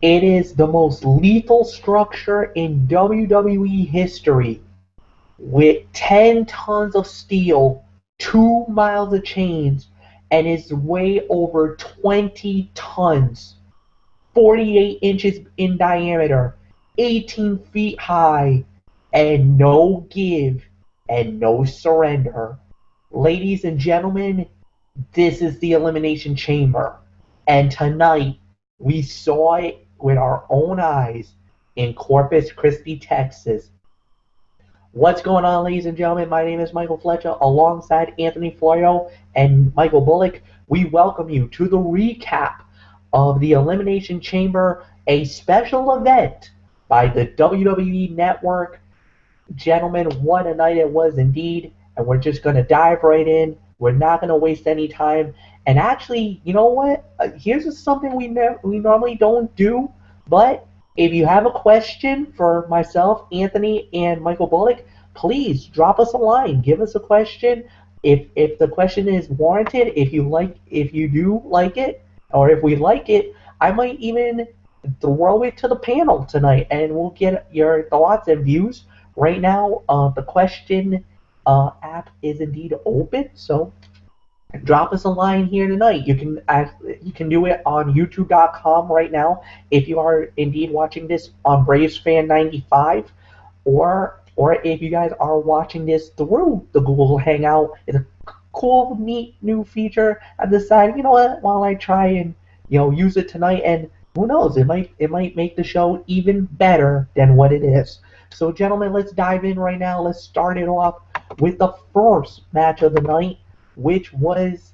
It is the most lethal structure in WWE history with 10 tons of steel, 2 miles of chains, and is way over 20 tons, 48 inches in diameter, 18 feet high, and no give and no surrender. Ladies and gentlemen, this is the Elimination Chamber. And tonight, we saw it with our own eyes in Corpus Christi, Texas. What's going on, ladies and gentlemen? My name is Michael Flecha, alongside Anthony Florio and Michael Bullock. We welcome you to the recap of the Elimination Chamber, a special event by the WWE Network. Gentlemen, what a night it was indeed, and we're just going to dive right in. We're not going to waste any time. And actually, you know what? Here's something we normally don't do, but if you have a question for myself, Anthony, and Michael Bullock, please drop us a line. Give us a question. If the question is warranted, if you do like it, or if we like it, I might even throw it to the panel tonight, and we'll get your thoughts and views. Right now, the question app is indeed open, so drop us a line here tonight. You can do it on YouTube.com right now if you are indeed watching this on Braves Fan 95, or if you guys are watching this through the Google Hangout. It's a cool, neat new feature. I decided, you know what, while I try and use it tonight, and who knows, it might make the show even better than what it is. So, gentlemen, let's dive in right now. Let's start it off with the first match of the night, which was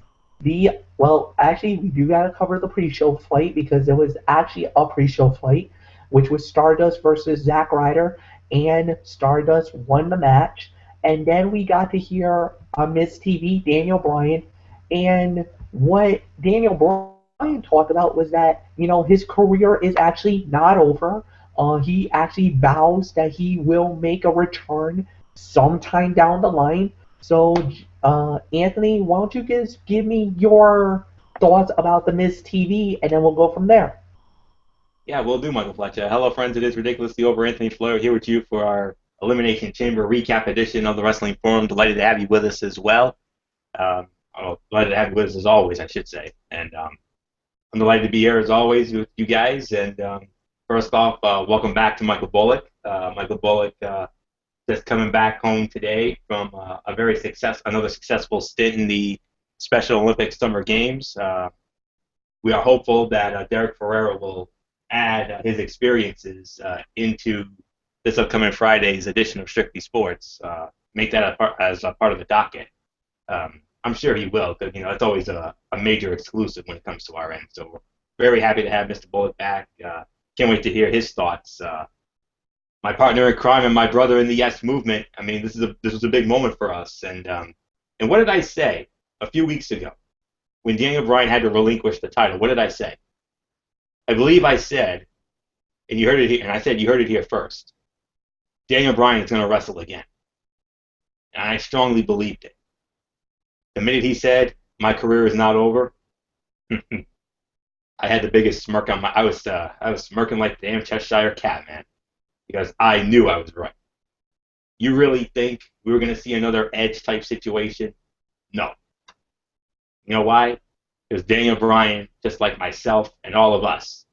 actually, we do gotta cover the pre-show fight because there was actually a pre-show fight, which was Stardust versus Zack Ryder, and Stardust won the match. And then we got to hear on Miz TV Daniel Bryan, and what Daniel Bryan talked about was that his career is actually not over. He actually vows that he will make a return sometime down the line. So, Anthony, why don't you just give me your thoughts about the Miz TV, and then we'll go from there. Yeah, we'll do, Michael Flecha. Hello, friends. It is ridiculously over. Anthony Florio here with you for our Elimination Chamber recap edition of the Wrestling Forum. Delighted to have you with us as well. Delighted to have you with us as always, I should say. And I'm delighted to be here as always with you guys. And first off, welcome back to Michael Bullock. Michael Bullock just coming back home today from another successful stint in the Special Olympics Summer Games. We are hopeful that Derek Ferrera will add his experiences into this upcoming Friday's edition of Strictly Sports. Make that as a part of the docket. I'm sure he will, because it's always a major exclusive when it comes to our end. So we're very happy to have Mr. Bullock back. Can't wait to hear his thoughts. My partner in crime and my brother in the Yes Movement. I mean, this was a big moment for us. And what did I say a few weeks ago when Daniel Bryan had to relinquish the title? What did I say? I believe I said, and you heard it here, and I said you heard it here first. Daniel Bryan is going to wrestle again, and I strongly believed it. The minute he said my career is not over, I had the biggest smirk on my. I was smirking like the damn Cheshire cat, man, because I knew I was right. You really think we were going to see another Edge type situation? No. You know why? Because Daniel Bryan, just like myself and all of us,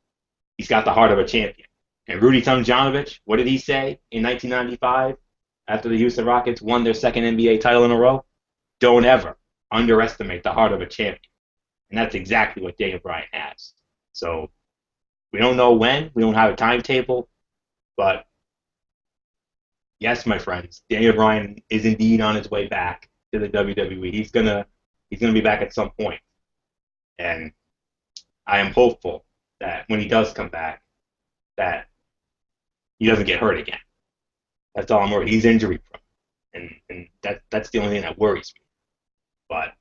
he's got the heart of a champion. And Rudy Tomjanovich, what did he say in 1995 after the Houston Rockets won their second NBA title in a row? Don't ever underestimate the heart of a champion. And that's exactly what Daniel Bryan has. So we don't know when, we don't have a timetable, but yes, my friends, Daniel Bryan is indeed on his way back to the WWE. He's gonna be back at some point. And I am hopeful that when he does come back, that he doesn't get hurt again. That's all I'm worried. He's injury prone, and that's the only thing that worries me. But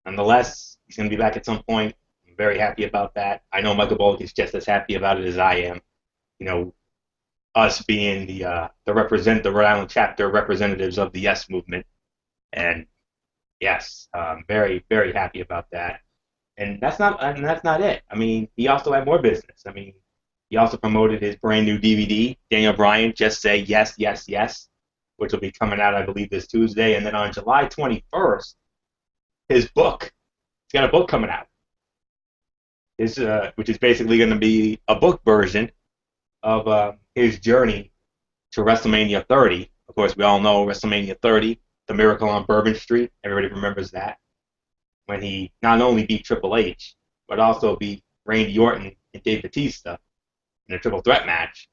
nonetheless, he's going to be back at some point. I'm very happy about that. I know Michael Bullock is just as happy about it as I am. Us being the Rhode Island chapter representatives of the Yes Movement, and yes, very very happy about that. And that's not it. I mean, he also had more business. I mean, He also promoted his brand new DVD, Daniel Bryan, Just Say Yes, Yes, Yes, which will be coming out, I believe, this Tuesday. And then on July 21st, his book. He's got a book coming out, which is basically going to be a book version of his journey to WrestleMania 30. Of course, we all know WrestleMania 30, the Miracle on Bourbon Street. Everybody remembers that, when he not only beat Triple H, but also beat Randy Orton and Dave Batista in a triple threat match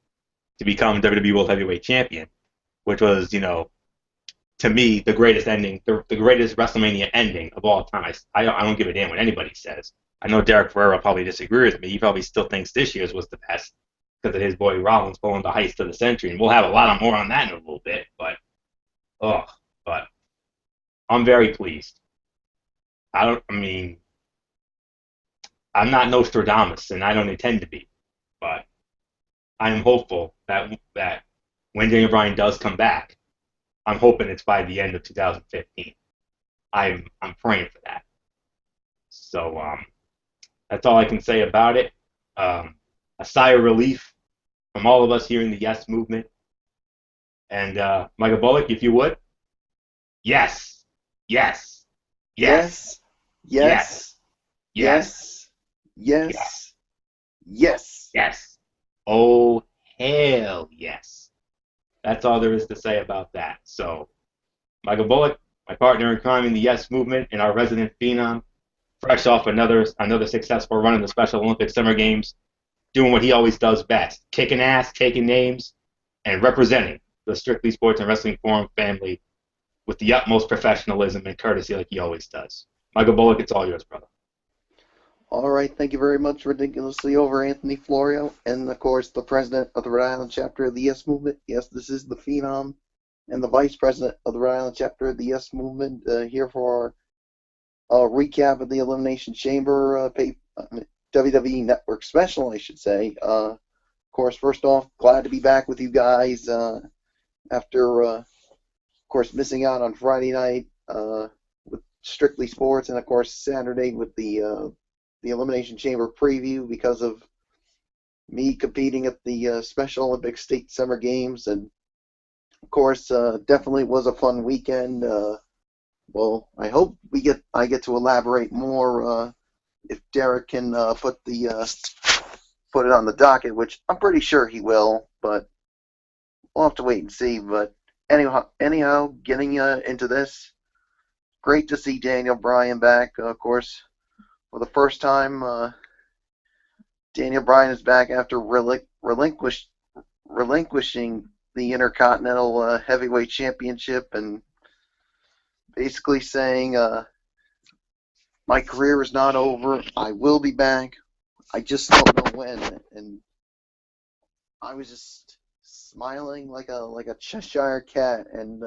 to become WWE World Heavyweight Champion, which was, to me, the greatest ending, the greatest WrestleMania ending of all time. I don't give a damn what anybody says. I know Derek Ferrera probably disagrees with me. He probably still thinks this year's was the best because of his boy Rollins pulling the heist to the century. And we'll have a lot more on that in a little bit. But I'm very pleased. I'm not Nostradamus, and I don't intend to be, but I am hopeful that when Daniel Bryan does come back, I'm hoping it's by the end of 2015. I'm praying for that. So that's all I can say about it. A sigh of relief from all of us here in the Yes Movement. And Michael Bullock, if you would. Yes. Yes. Yes. Yes. Yes. Yes. Yes. Yes. Yes. Oh, hell yes. That's all there is to say about that. So, Michael Bullock, my partner in crime in the Yes Movement and our resident phenom, fresh off another successful run in the Special Olympics Summer Games, doing what he always does best, kicking ass, taking names, and representing the Strictly Sports and Wrestling Forum family with the utmost professionalism and courtesy like he always does. Michael Bullock, it's all yours, brother. All right, thank you very much, ridiculously over Anthony Florio, and of course the president of the Rhode Island chapter of the Yes Movement. Yes, this is the Phenom, and the vice president of the Rhode Island chapter of the Yes Movement, here for our recap of the Elimination Chamber WWE Network special, I should say. Of course, first off, glad to be back with you guys after, of course, missing out on Friday night with Strictly Sports, and of course Saturday with the Elimination Chamber preview because of me competing at the Special Olympics State Summer Games, and of course definitely was a fun weekend. Well, I hope I get to elaborate more if Derek can put it on the docket, which I'm pretty sure he will, but we'll have to wait and see. But anyhow, getting into this, great to see Daniel Bryan back, of course. For the first time, Daniel Bryan is back after relinquishing the Intercontinental Heavyweight Championship and basically saying, my career is not over. I will be back. I just don't know when. And I was just smiling like a Cheshire cat. And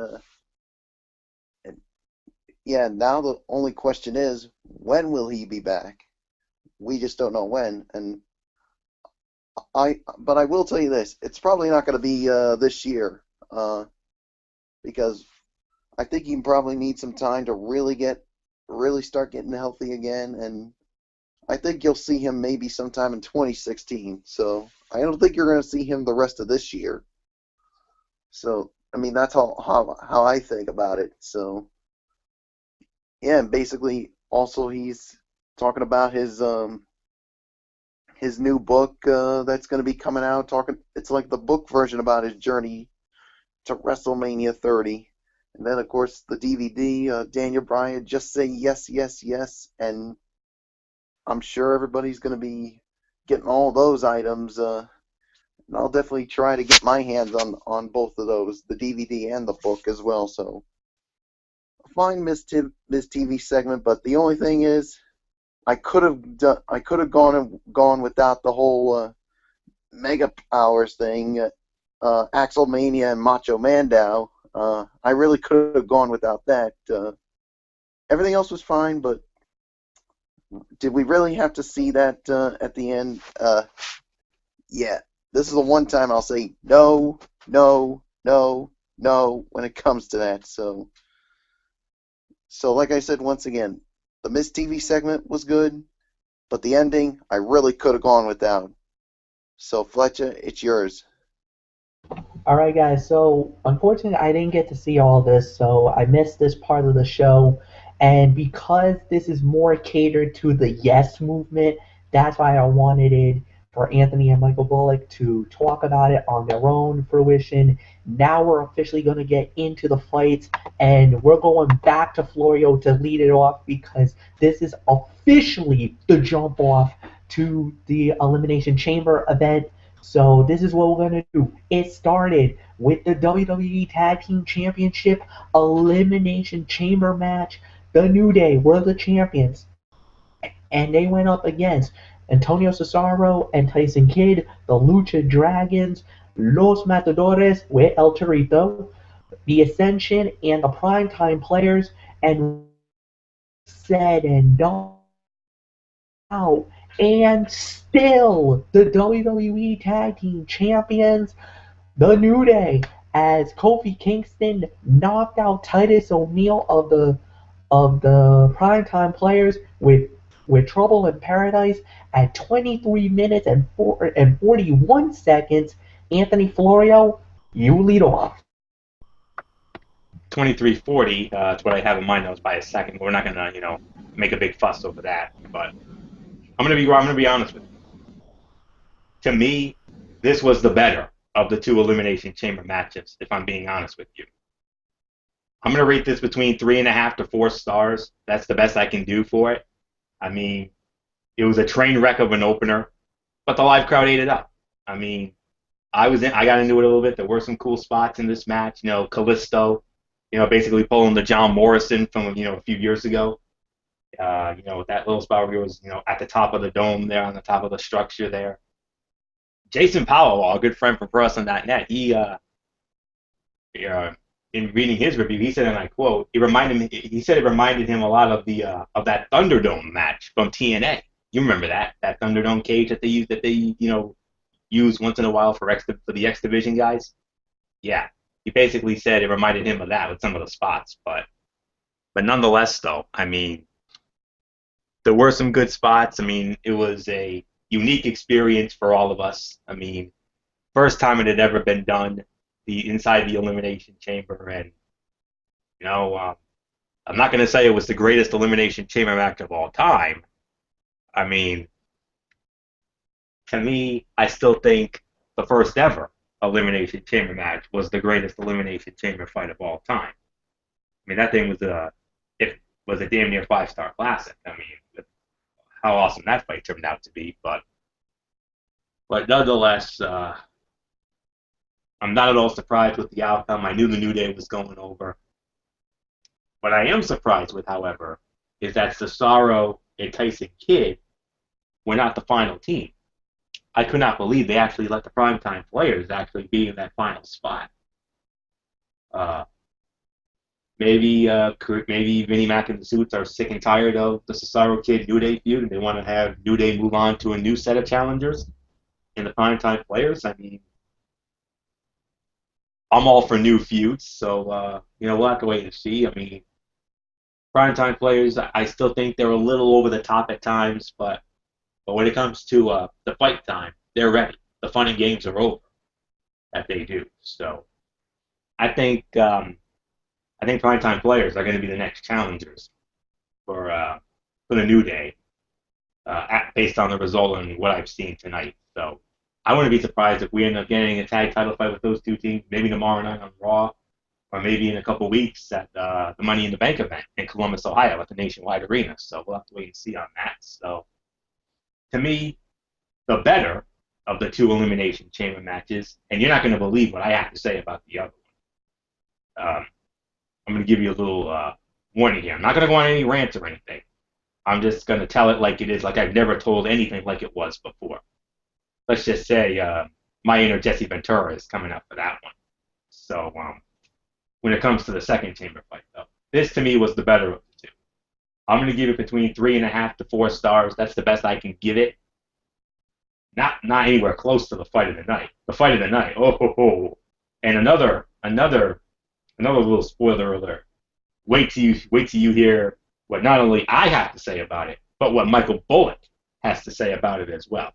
yeah, now the only question is, when will he be back? We just don't know when. And but I will tell you this: it's probably not going to be this year, because I think he probably needs some time to really start getting healthy again. And I think you'll see him maybe sometime in 2016. So I don't think you're going to see him the rest of this year. So I mean, that's how I think about it. So. Yeah, and basically, also he's talking about his new book that's going to be coming out. It's like the book version about his journey to WrestleMania 30, and then of course the DVD, Daniel Bryan, Just Say Yes, Yes, Yes, and I'm sure everybody's going to be getting all those items. And I'll definitely try to get my hands on both of those, the DVD and the book as well. So. Fine Miss TV segment, but the only thing is, I could have gone without the whole Mega Powers thing, Axelmania and Macho Mandow. I really could have gone without that. Everything else was fine, but did we really have to see that at the end? Yeah, this is the one time I'll say no, no, no, no when it comes to that. So like I said, once again, the Miss TV segment was good, but the ending, I really could have gone without. So, Flecha, it's yours. Alright, guys, so unfortunately, I didn't get to see all this, so I missed this part of the show. And because this is more catered to the Yes movement, that's why I wanted it for Anthony and Michael Bullock to talk about it on their own fruition. Now we're officially going to get into the fights, and we're going back to Florio to lead it off because this is officially the jump off to the Elimination Chamber event. So this is what we're gonna do. It started with the WWE Tag Team Championship Elimination Chamber match. The New Day were the champions, and they went up against Antonio Cesaro and Tyson Kidd, the Lucha Dragons, Los Matadores with El Torito, the Ascension, and the Primetime Players. And said and done out, and still the WWE Tag Team Champions, the New Day, as Kofi Kingston knocked out Titus O'Neil of the Primetime Players with Trouble in Paradise at 23 minutes and 41 seconds. Anthony Florio, you lead off. 23:40. That's what I have in mind. That was by a second. We're not gonna, make a big fuss over that. But I'm gonna be honest with you. To me, this was the better of the two Elimination Chamber matches. If I'm being honest with you, I'm gonna rate this between 3.5 to 4 stars. That's the best I can do for it. I mean, it was a train wreck of an opener, but the live crowd ate it up. I mean, I got into it a little bit. There were some cool spots in this match. Kalisto, basically pulling the John Morrison from a few years ago. With that little spot where he was, at the top of the dome there, on the top of the structure there. Jason Powell, a good friend from ProWrestling.net, he in reading his review, he said, and I quote, he said it reminded him a lot of that Thunderdome match from TNA. You remember that Thunderdome cage that they use once in a while for the X Division guys? Yeah. He basically said it reminded him of that with some of the spots, but nonetheless, though, I mean, there were some good spots. I mean, it was a unique experience for all of us. I mean, first time it had ever been done, inside the Elimination Chamber, and I'm not going to say it was the greatest Elimination Chamber match of all time. I mean, to me, I still think the first ever Elimination Chamber match was the greatest Elimination Chamber fight of all time. I mean, that thing was a damn near 5-star classic. I mean, how awesome that fight turned out to be, but nonetheless, I'm not at all surprised with the outcome. I knew the New Day was going over. What I am surprised with, however, is that Cesaro and Tyson Kidd were not the final team. I could not believe they actually let the Primetime Players actually be in that final spot. Maybe Vinnie Mac and the Suits are sick and tired of the Cesaro Kid New Day feud, and they want to have New Day move on to a new set of challengers in the Primetime Players. I mean, I'm all for new feuds, so we'll have to wait and see. I mean, Primetime Players, I still think they're a little over the top at times, but when it comes to the fight time, they're ready. The fun and games are over. That they do. So I think Primetime Players are going to be the next challengers for the New Day, based on the result and what I've seen tonight. So I wouldn't be surprised if we end up getting a tag title fight with those two teams, maybe tomorrow night on Raw, or maybe in a couple weeks at the Money in the Bank event in Columbus, Ohio, at the Nationwide Arena. So we'll have to wait and see on that. So to me, the better of the two Elimination Chamber matches, and you're not going to believe what I have to say about the other one. I'm going to give you a little warning here. I'm not going to go on any rants or anything. I'm just going to tell it like it is, like I've never told anything like it was before. Let's just say my inner Jesse Ventura is coming up for that one. So when it comes to the second chamber fight, though, this to me was the better of the two. I'm going to give it between 3.5 to 4 stars. That's the best I can give it. Not anywhere close to the fight of the night. The fight of the night. Oh. And another little spoiler alert. Wait till you hear what not only I have to say about it, but what Michael Bullock has to say about it as well.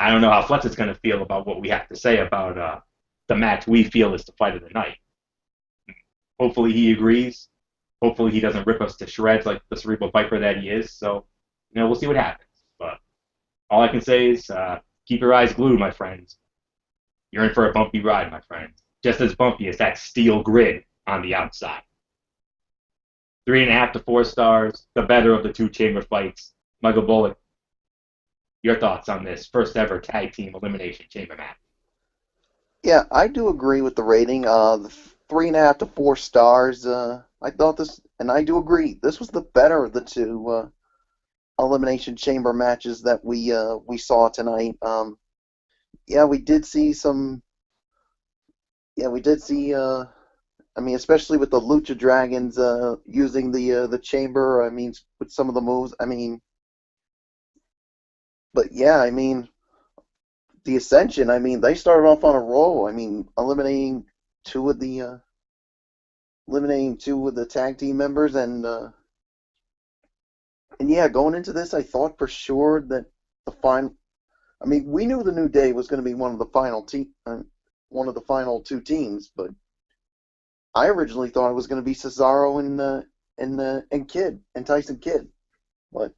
I don't know how Fletcher's going to feel about what we have to say about the match we feel is the fight of the night. Hopefully he agrees. Hopefully he doesn't rip us to shreds like the cerebral viper that he is. So, we'll see what happens. But all I can say is keep your eyes glued, my friends. You're in for a bumpy ride, my friends. Just as bumpy as that steel grid on the outside. 3.5 to 4 stars, the better of the two chamber fights. Michael Bullock, your thoughts on this first ever tag team elimination chamber match? Yeah, I do agree with the rating. The 3.5 to 4 stars. I thought this, and I do agree, this was the better of the two elimination chamber matches that we saw tonight. Yeah, we did see some. Yeah, we did see. I mean, especially with the Lucha Dragons using the chamber. I mean, with some of the moves. I mean, but yeah, I mean, the Ascension. I mean, they started off on a roll. I mean, eliminating two of the tag team members, and yeah, going into this, I thought for sure that the final. I mean, we knew the New Day was going to be one of the final two teams, but I originally thought it was going to be Cesaro and Kid and Tyson Kidd, but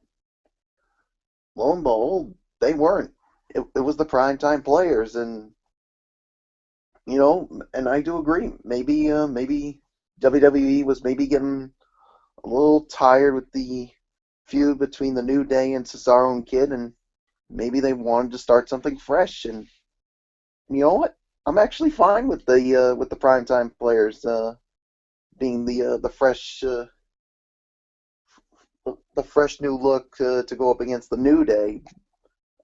lo and behold, they weren't. It was the primetime players, and and I do agree. Maybe WWE was maybe getting a little tired with the feud between the New Day and Cesaro and Kid, and maybe they wanted to start something fresh. And you know what? I'm actually fine with the primetime players being the fresh new look to go up against the New Day.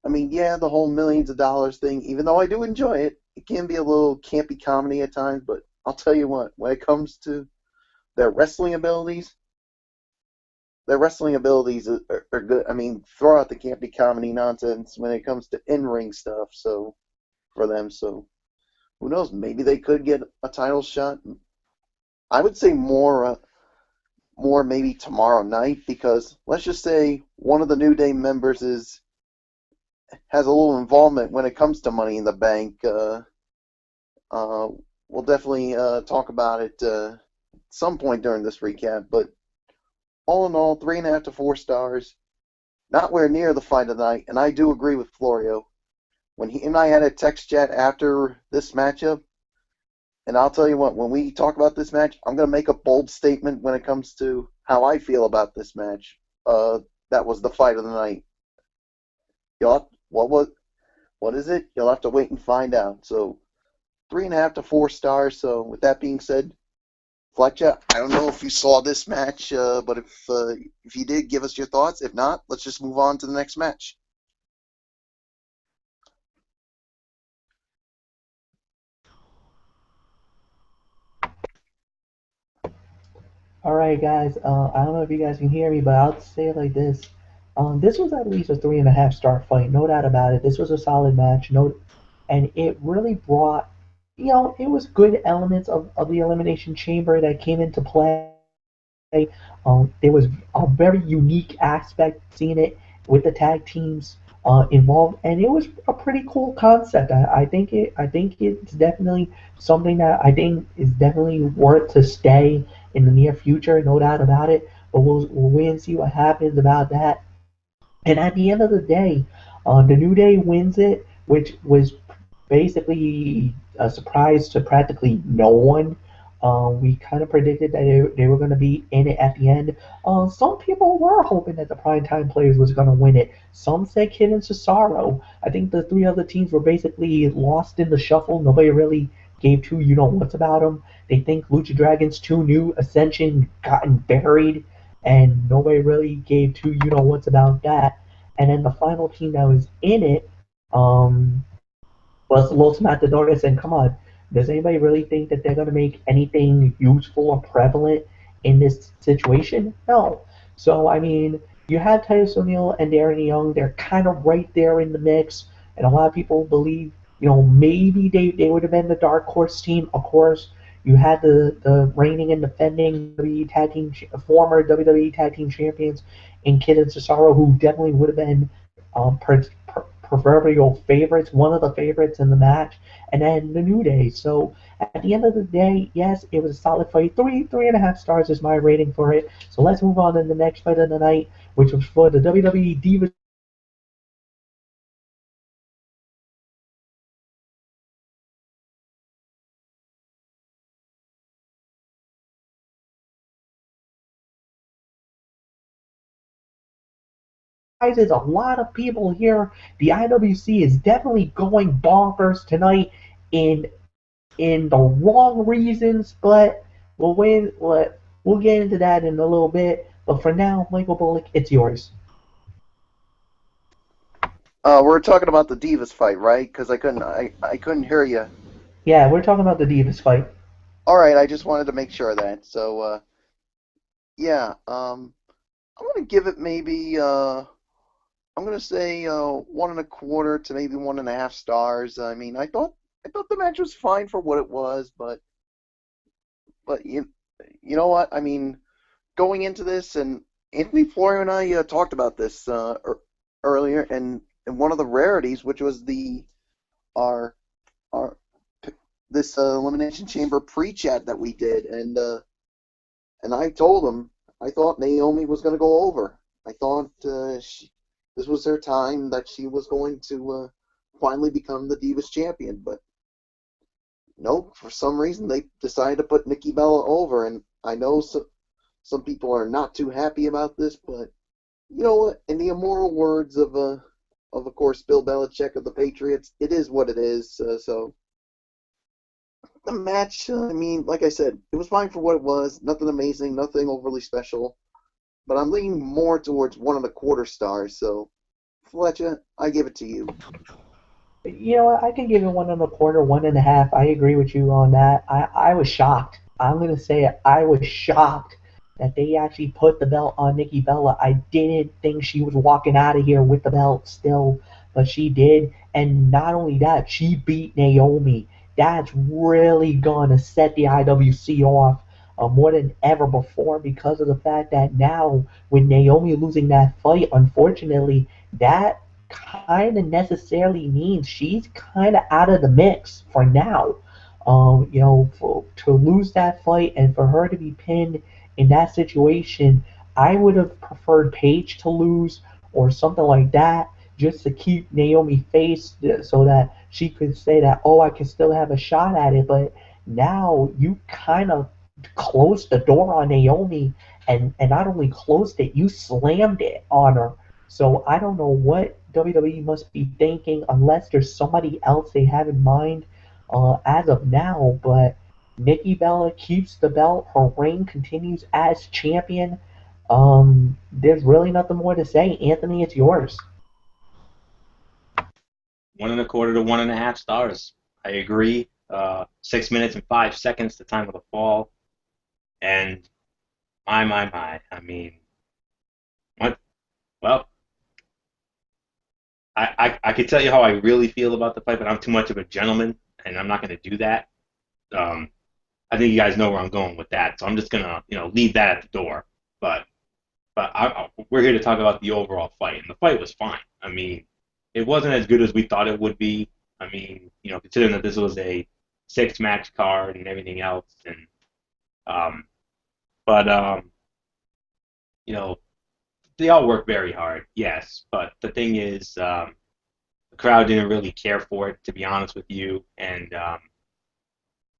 I mean, yeah, the whole millions of dollars thing, even though I do enjoy it, it can be a little campy comedy at times, but I'll tell you what, when it comes to their wrestling abilities are good. I mean, throw out the campy comedy nonsense when it comes to in-ring stuff, so for them, so who knows, maybe they could get a title shot. I would say more maybe tomorrow night, because let's just say one of the New Day members has a little involvement when it comes to Money in the Bank. We'll definitely talk about it at some point during this recap. But all in all, 3.5 to 4 stars. Not where near the fight of the night. And I do agree with Florio. When he and I had a text chat after this matchup, and I'll tell you what, when we talk about this match, I'm going to make a bold statement when it comes to how I feel about this match. That was the fight of the night. What is it? You'll have to wait and find out. So 3.5 to 4 stars. So with that being said, Flecha, I don't know if you saw this match, but if you did, give us your thoughts. If not, let's just move on to the next match. Alright guys, I don't know if you guys can hear me, but I'll say it like this. This was at least a 3.5 star fight, no doubt about it. This was a solid match, and it really brought, it was good elements of the Elimination Chamber that came into play. There was a very unique aspect seeing it with the tag teams involved, and it was a pretty cool concept. I think it's definitely something that I think is definitely worth to stay in the near future, no doubt about it. But we'll wait and see what happens about that. And at the end of the day, the New Day wins it, which was basically a surprise to practically no one. We kind of predicted that they were going to be in it at the end. Some people were hoping that the primetime players was going to win it. Some said Kid and Cesaro. I think the three other teams were basically lost in the shuffle. Nobody really gave two you-know-whats about them. They think Lucha Dragons 2 New Ascension gotten buried, and nobody really gave two you-know-whats about that. And then the final team that was in it was Los Matadores, and come on, does anybody really think that they're going to make anything useful or prevalent in this situation? No. So, I mean, you had Titus O'Neil and Darren Young. They're kind of right there in the mix, and a lot of people believe, maybe they would have been the dark horse team. Of course, you had the reigning and defending former WWE Tag Team Champions in Kid and Cesaro, who definitely would have been proverbial favorites, one of the favorites in the match, and then the New Day. So at the end of the day, yes, it was a solid fight. 3.5 stars is my rating for it. So let's move on to the next fight of the night, which was for the WWE Divas surprises a lot of people here. The IWC is definitely going bonkers tonight in the wrong reasons, but we'll get into that in a little bit. But for now, Michael Bullock, it's yours. We're talking about the Divas fight, right? Because I couldn't hear you. Yeah, we're talking about the Divas fight. All right, I just wanted to make sure of that. So, yeah, I'm gonna give it maybe I'm gonna say 1.25 to maybe 1.5 stars. I mean, I thought the match was fine for what it was, but you know what? I mean, going into this, and Anthony Florio and I talked about this earlier, and one of the rarities, which was our this Elimination Chamber pre-chat that we did, and I told him I thought Naomi was going to go over. I thought this was her time, that she was going to finally become the Divas champion, but nope, for some reason they decided to put Nikki Bella over, and I know some people are not too happy about this, but you know what? In the immoral words of course, Bill Belichick of the Patriots, it is what it is. So the match, I mean, like I said, it was fine for what it was. Nothing amazing, nothing overly special. But I'm leaning more towards 1.25 stars. So, Fletcher, I give it to you. You know what? I can give it 1.25, 1.5. I agree with you on that. I was shocked. I'm gonna say it. I was shocked that they actually put the belt on Nikki Bella. I didn't think she was walking out of here with the belt still, but she did. And not only that, she beat Naomi. That's really gonna set the IWC off more than ever before, because of the fact that now with Naomi losing that fight, unfortunately, that kind of necessarily means she's kind of out of the mix for now. To lose that fight and for her to be pinned in that situation, I would have preferred Paige to lose or something like that, just to keep Naomi face so that she could say that, oh, I can still have a shot at it. But now you kind of closed the door on Naomi, and not only closed it, you slammed it on her. So I don't know what WWE must be thinking, unless there's somebody else they have in mind as of now. But Nikki Bella keeps the belt. Her reign continues as champion. There's really nothing more to say. Anthony, it's yours. 1.25 to 1.5 stars. I agree. 6 minutes and 5 seconds, the time of the fall. And my. I mean, what? Well, I could tell you how I really feel about the fight, but I'm too much of a gentleman, and I'm not going to do that. I think you guys know where I'm going with that, so I'm just gonna leave that at the door. But we're here to talk about the overall fight, and the fight was fine. I mean, it wasn't as good as we thought it would be. I mean, considering that this was a 6-match card and everything else, and um, but you know, they all work very hard, yes. But the thing is, the crowd didn't really care for it, to be honest with you, and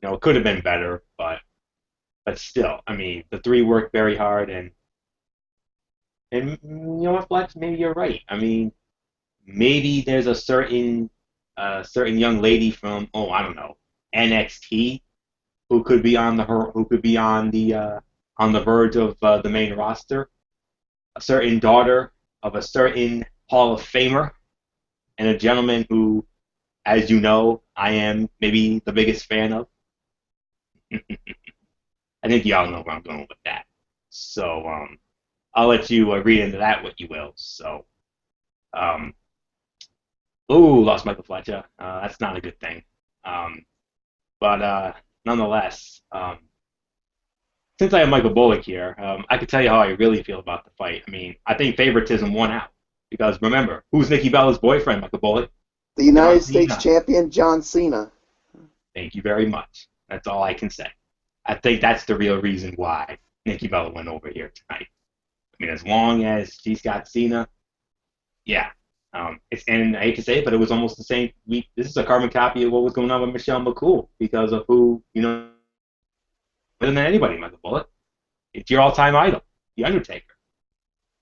it could have been better, but still, I mean, the three worked very hard, and you know what, Flex, maybe you're right. I mean, maybe there's a certain young lady from, oh, I don't know, NXT, who could be on the verge of the main roster. A certain daughter of a certain Hall of Famer, and a gentleman who, as you know, I am maybe the biggest fan of. I think y'all know where I'm going with that. So I'll let you read into that what you will. So, um, ooh, lost Michael Flecha. That's not a good thing. But nonetheless, since I have Michael Bullock here, I can tell you how I really feel about the fight. I mean, I think favoritism won out. Because remember, who's Nikki Bella's boyfriend, Michael Bullock? The United John States Cena. champion, John Cena. Thank you very much. That's all I can say. I think that's the real reason why Nikki Bella went over here tonight. I mean, as long as she's got Cena, yeah. And I hate to say it, but it was almost the same. This is a carbon copy of what was going on with Michelle McCool because of who, better than anybody, Michael Bullock. It's your all-time idol, The Undertaker.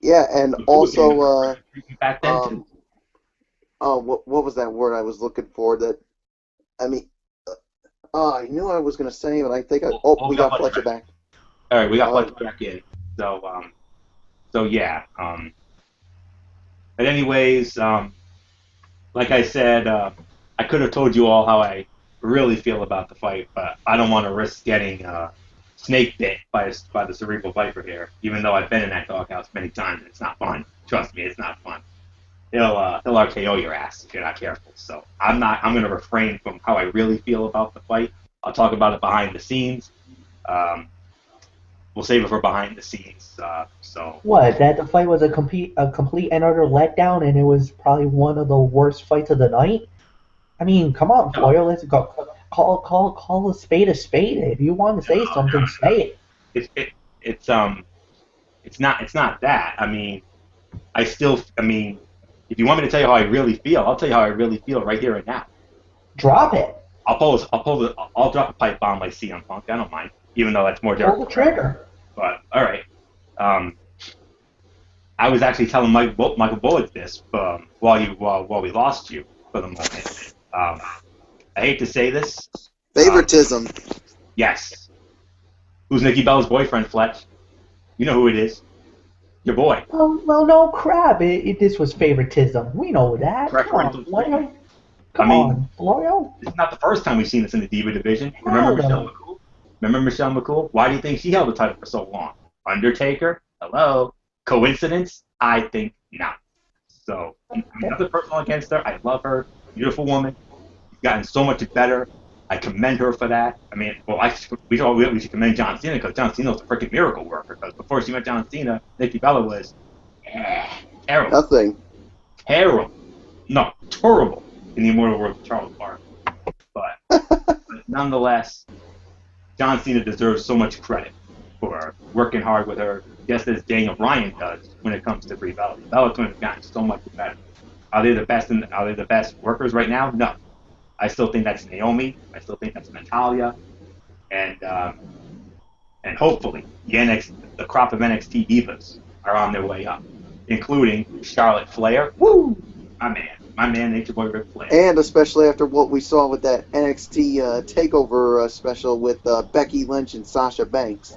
Yeah, and also, back then too. what was that word I was looking for? I knew I was going to say, but I think we got Flecha back. All right, we got Flecha back in. So yeah. But anyways, like I said, I could have told you all how I really feel about the fight, but I don't want to risk getting snake bit by the cerebral viper here. Even though I've been in that doghouse many times, and it's not fun. Trust me, it's not fun. He'll RKO your ass if you're not careful. So I'm going to refrain from how I really feel about the fight. I'll talk about it behind the scenes. We'll save it for behind the scenes. What? That the fight was a complete and utter letdown, and it was probably one of the worst fights of the night. I mean, come on, Florio, let's go. Call a spade a spade. If you want to say something, say it. It's not that. I mean, if you want me to tell you how I really feel, I'll tell you how I really feel right here and now. Drop it. I'll drop a pipe bomb like CM Punk. I don't mind, even though that's more difficult. Pull the trigger. But all right. I was actually telling Michael Bullock this while we lost you for the moment. I hate to say this. Favoritism. Yes. Who's Nikki Bella's boyfriend, Fletch? You know who it is. Your boy. Well, no crap. This was favoritism. We know that. Preferential treatment. Come on, Florio. It's not the first time we've seen this in the Diva division. Remember Michelle McCool? Why do you think she held the title for so long? Undertaker? Hello? Coincidence? I think not. So, nothing personal against her. I love her. Beautiful woman. She's gotten so much better. I commend her for that. I mean, we should commend John Cena because John Cena was a freaking miracle worker. Because before she met John Cena, Nikki Bella was terrible. Nothing. Terrible. No, terrible in the immortal words of Charles Barkley. But nonetheless, John Cena deserves so much credit for working hard with her, just as Daniel Bryan does when it comes to Brie Bella. Bella Twins have gotten so much better. Are they the best workers right now? No. I still think that's Naomi. I still think that's Natalya, and hopefully the crop of NXT divas are on their way up, including Charlotte Flair. Woo, my man, Nature Boy Ric Flair. And especially after what we saw with that NXT Takeover special with Becky Lynch and Sasha Banks.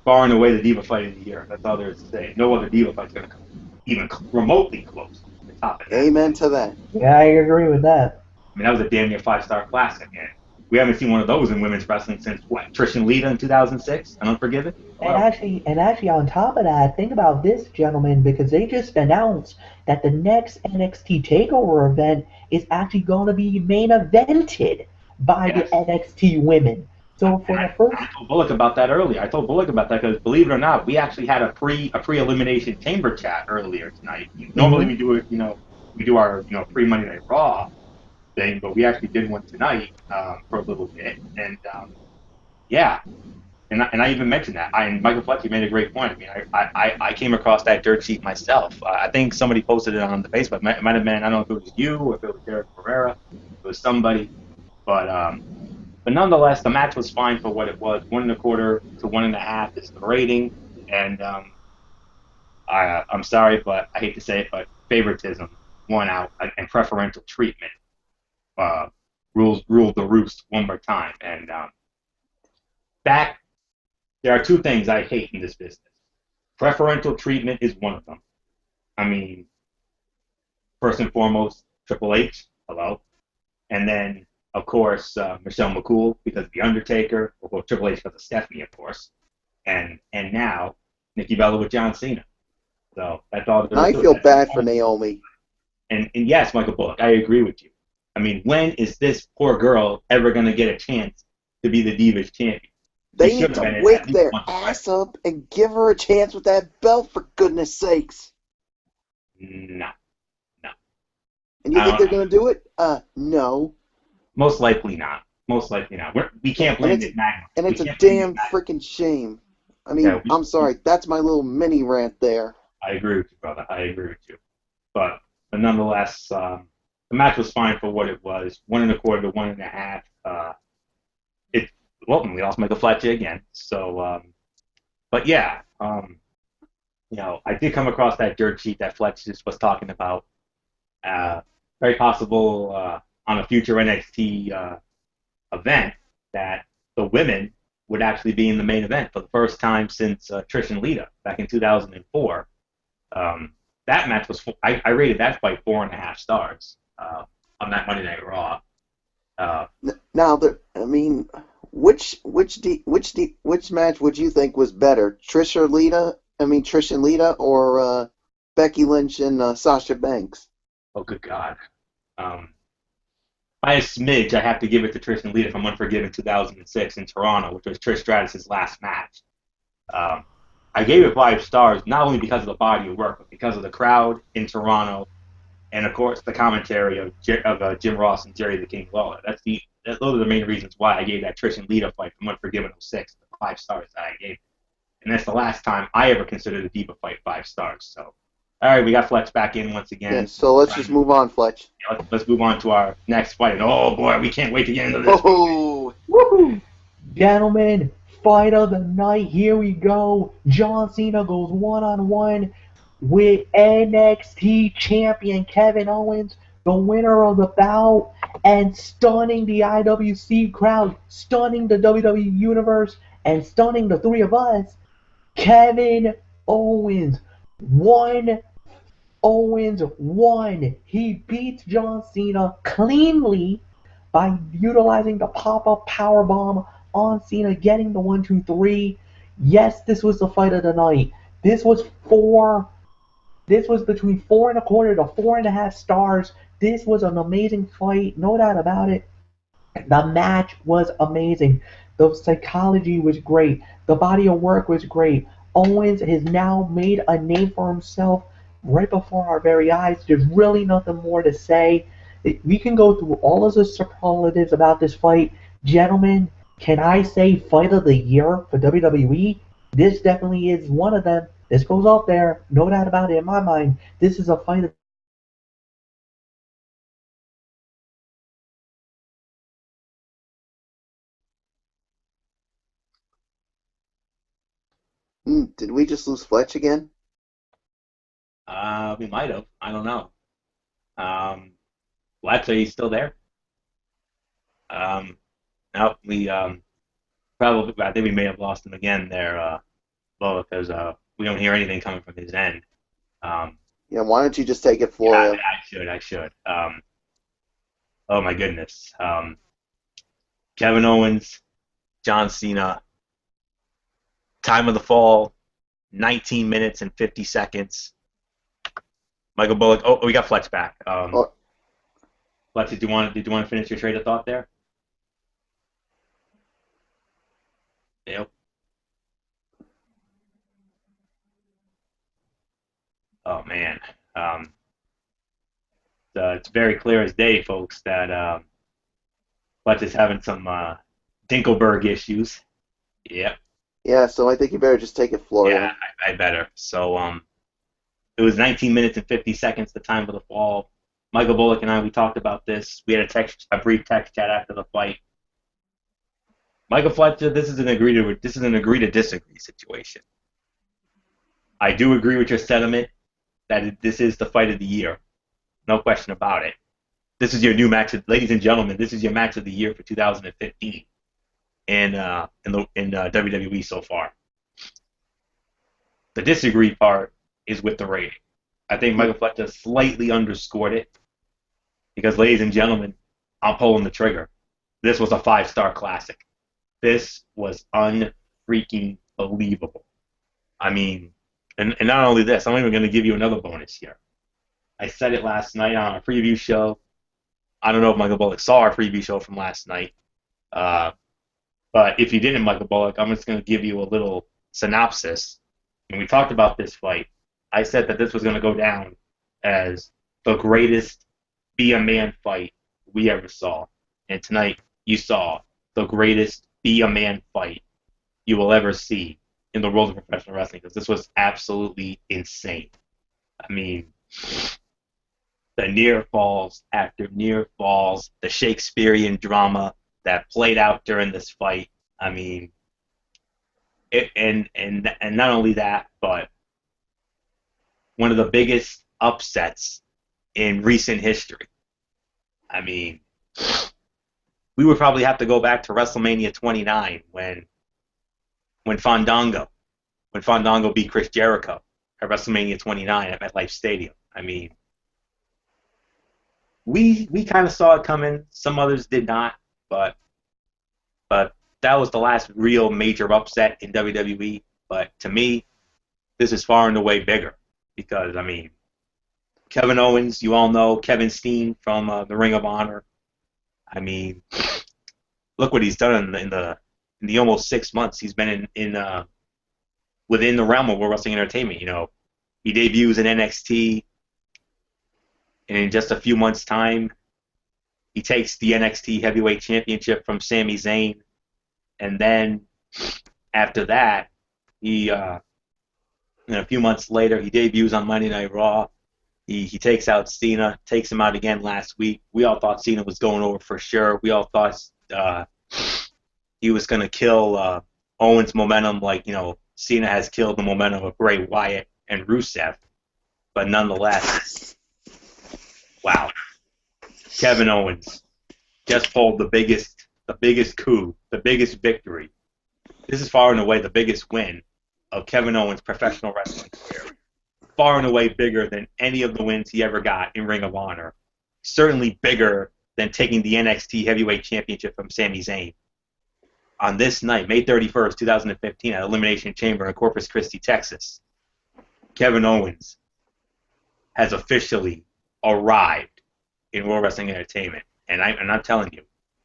Far and away the diva fight of the year. That's all there is to say. No other diva fight's going to come even remotely close to the top of that. Amen to that. Yeah, I agree with that. I mean, that was a damn near 5-star classic, and we haven't seen one of those in women's wrestling since, Trish and Lita in 2006 and Unforgiven? And actually, on top of that, think about this, gentlemen, because they just announced that the next NXT Takeover event is actually going to be main evented by the NXT women. So for the first, I told Bullock about that earlier. I told Bullock about that because, believe it or not, we actually had a pre-elimination chamber chat earlier tonight. Normally we do it, we do our pre-Monday Night Raw thing, but we actually did one tonight for a little bit, and yeah, and I even mentioned that. And Michael Flecha made a great point. I mean, I came across that dirt sheet myself. I think somebody posted it on the Facebook. It might have been, I don't know if it was you or if it was Derek Pereira. It was somebody, but nonetheless, the match was fine for what it was. 1.25 to 1.5 is the rating, and I'm sorry, but I hate to say it, but favoritism won out, and preferential treatment ruled the roost one more time. And there are two things I hate in this business. Preferential treatment is one of them. I mean, first and foremost, Triple H, hello, and then of course Michelle McCool because of The Undertaker, or Triple H because of Stephanie, of course, and now Nikki Bella with John Cena. So that's all. I feel bad for Naomi. And yes, Michael Bullock, I agree with you. I mean, when is this poor girl ever going to get a chance to be the Divas champion? They need to wake their ass up and give her a chance with that belt, for goodness sakes. No. You think they're going to do it? No. Most likely not. Most likely not. We can't blame Nick Magnum. And it's a damn freaking shame. I mean, I'm sorry. That's my little mini rant there. I agree with you, brother. I agree with you. But nonetheless, the match was fine for what it was. 1.25 to 1.5. We lost Michael Flecha again. So, but yeah, I did come across that dirt sheet that Fletch just was talking about. Very possible on a future NXT event that the women would actually be in the main event for the first time since Trish and Lita back in 2004. That match was I rated that fight 4.5 stars on that Monday Night Raw. Now, which match would you think was better, Trish and Lita, or Becky Lynch and Sasha Banks? Oh, good God. By a smidge, I have to give it to Trish and Lita from Unforgiven 2006 in Toronto, which was Trish Stratus' last match. I gave it 5 stars, not only because of the body of work, but because of the crowd in Toronto, and of course the commentary of Jim Ross and Jerry the King Lawler. Those are the main reasons why I gave that Trish and Lita fight from Unforgiven 06 the 5 stars that I gave. And that's the last time I ever considered a Diva fight 5 stars. So, all right, we got Fletch back in once again. Yeah, so let's just move on, Fletch. Yeah, let's move on to our next fight. And oh boy, we can't wait to get into this. Oh, woohoo! Gentlemen, fight of the night. Here we go. John Cena goes one-on-one with NXT champion Kevin Owens, the winner of the bout, and stunning the IWC crowd, stunning the WWE Universe, and stunning the three of us. Kevin Owens won. He beats John Cena cleanly by utilizing the pop-up powerbomb on Cena, getting the 1, 2, 3. Yes, this was the fight of the night. This was between 4.25 to 4.5 stars. This was an amazing fight, no doubt about it. The match was amazing. The psychology was great. The body of work was great. Owens has now made a name for himself right before our very eyes. There's really nothing more to say. We can go through all of the superlatives about this fight. Gentlemen, can I say fight of the year for WWE? This definitely is one of them. This goes up there, no doubt about it in my mind. This is a fight of Did we just lose Fletch again? We might have. I don't know. Fletch, are you still there? No, we probably. I think we may have lost him again there, because we don't hear anything coming from his end. Yeah, why don't you just take it, Florio? Yeah, I should. Oh my goodness. Kevin Owens, John Cena. Time of the fall, 19 minutes and 50 seconds. Michael Bullock. Oh, we got Fletch back. Fletch, did you want to finish your train of thought there? Yep. Oh man. It's very clear as day, folks, that Fletch is having some Dinkelberg issues. Yep. Yeah, so I think you better just take it, Florio. Yeah, I better. So, it was 19 minutes and 50 seconds, the time of the fall. Michael Bullock and I, we talked about this. We had a brief text chat after the fight. Michael Flecha, this is an agree to disagree situation. I do agree with your sentiment that this is the fight of the year. No question about it. This is your new match, ladies and gentlemen. This is your match of the year for 2015. In WWE so far. The disagree part is with the rating. I think Michael Flecha slightly underscored it because, ladies and gentlemen, I'm pulling the trigger. This was a 5-star classic. This was unfreaking believable. I mean, and not only this, I'm even going to give you another bonus here. I said it last night on our preview show. I don't know if Michael Bullock saw our preview show from last night. But if you didn't, Michael Bullock, I'm just going to give you a little synopsis. When we talked about this fight, I said that this was going to go down as the greatest be a man fight we ever saw. And tonight you saw the greatest be a man fight you will ever see in the world of professional wrestling, because this was absolutely insane. I mean, the near falls after near falls, the Shakespearean drama that played out during this fight. I mean, and not only that, but one of the biggest upsets in recent history. I mean, we would probably have to go back to WrestleMania 29 when Fandango beat Chris Jericho at WrestleMania 29 at MetLife Stadium. I mean, we kind of saw it coming. Some others did not, but that was the last real major upset in WWE. But to me, this is far and away bigger because, I mean, Kevin Owens, you all know Kevin Steen from the Ring of Honor. I mean, look what he's done in the almost 6 months he's been in within the realm of World Wrestling Entertainment. You know, he debuts in NXT, and in just a few months' time, he takes the NXT Heavyweight Championship from Sami Zayn, and then after that, and a few months later, he debuts on Monday Night Raw. He takes out Cena, takes him out again last week. We all thought Cena was going over for sure. We all thought he was going to kill Owens' momentum like, you know, Cena has killed the momentum of Bray Wyatt and Rusev. But nonetheless, wow. Kevin Owens just pulled the biggest coup, the biggest victory. This is far and away the biggest win of Kevin Owens' professional wrestling career. Far and away bigger than any of the wins he ever got in Ring of Honor. Certainly bigger than taking the NXT Heavyweight Championship from Sami Zayn. On this night, May 31st, 2015, at Elimination Chamber in Corpus Christi, Texas, Kevin Owens has officially arrived in World Wrestling Entertainment. And I'm telling you,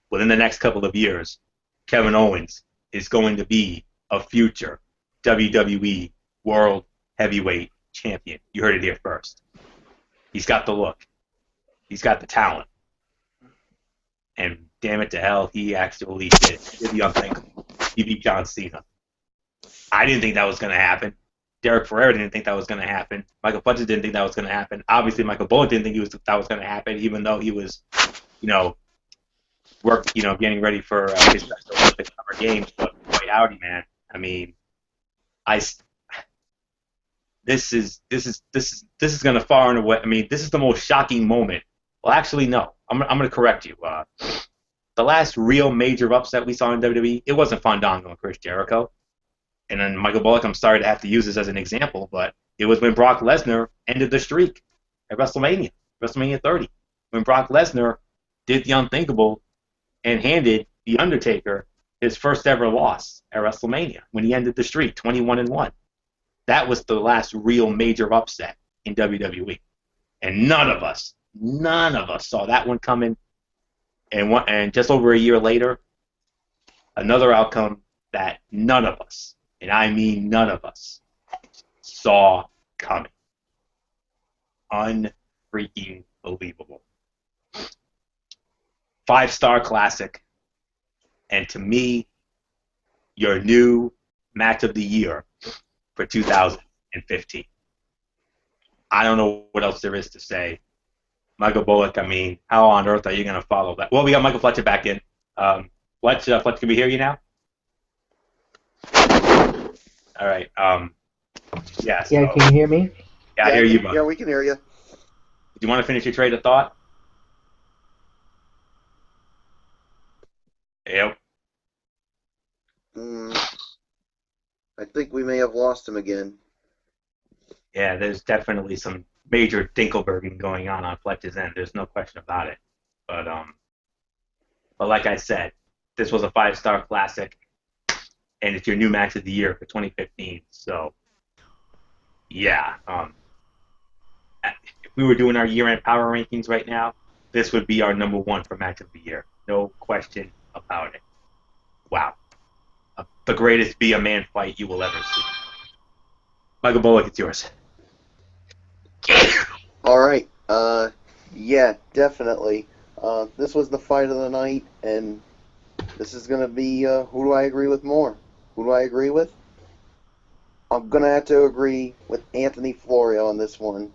within the next couple of years, Kevin Owens is going to be a future WWE World Heavyweight Champion. You heard it here first. He's got the look. He's got the talent. And damn it to hell, he actually did. He did the unthinkable. He beat John Cena. I didn't think that was going to happen. Derek Ferrer didn't think that was going to happen. Michael Flecha didn't think that was going to happen. Obviously, Michael Bullock didn't think that was going to happen, even though he was, getting ready for his Special Olympic Summer Games. But boy, howdy, man. I mean, this is going to far and away. I mean, this is the most shocking moment. Well, actually, no. I'm going to correct you. The last real major upset we saw in WWE, it wasn't Fandango and Chris Jericho. And then Michael Bullock, I'm sorry to have to use this as an example, but it was when Brock Lesnar ended the streak at WrestleMania 30, when Brock Lesnar did the unthinkable and handed The Undertaker his first ever loss at WrestleMania when he ended the streak, 21-1. That was the last real major upset in WWE. And none of us saw that one coming. And just over a year later, another outcome that none of us, and I mean none of us, saw coming. Unfreaking believable. 5-star classic. And to me, your new match of the year for 2015. I don't know what else there is to say. Michael Bullock, I mean, how on earth are you going to follow that? Well, we got Michael Flecha back in. Flecha, can we hear you now? All right. Yeah, Yeah, can you hear me? Yeah, I hear you, bud. Yeah, we can hear you. Do you want to finish your train of thought? Yep. I think we may have lost him again. Yeah, there's definitely some major Dinkelberging going on Fletcher's end. There's no question about it. But like I said, this was a 5-star classic, and it's your new match of the year for 2015. So, yeah. If we were doing our year-end power rankings right now, this would be our number 1 for match of the year. No question about it. Wow. The greatest be-a-man fight you will ever see. Michael Bullock, it's yours. All right. Yeah, definitely. This was the fight of the night, and this is going to be who do I agree with more? Who do I agree with? I'm going to have to agree with Anthony Florio on this one.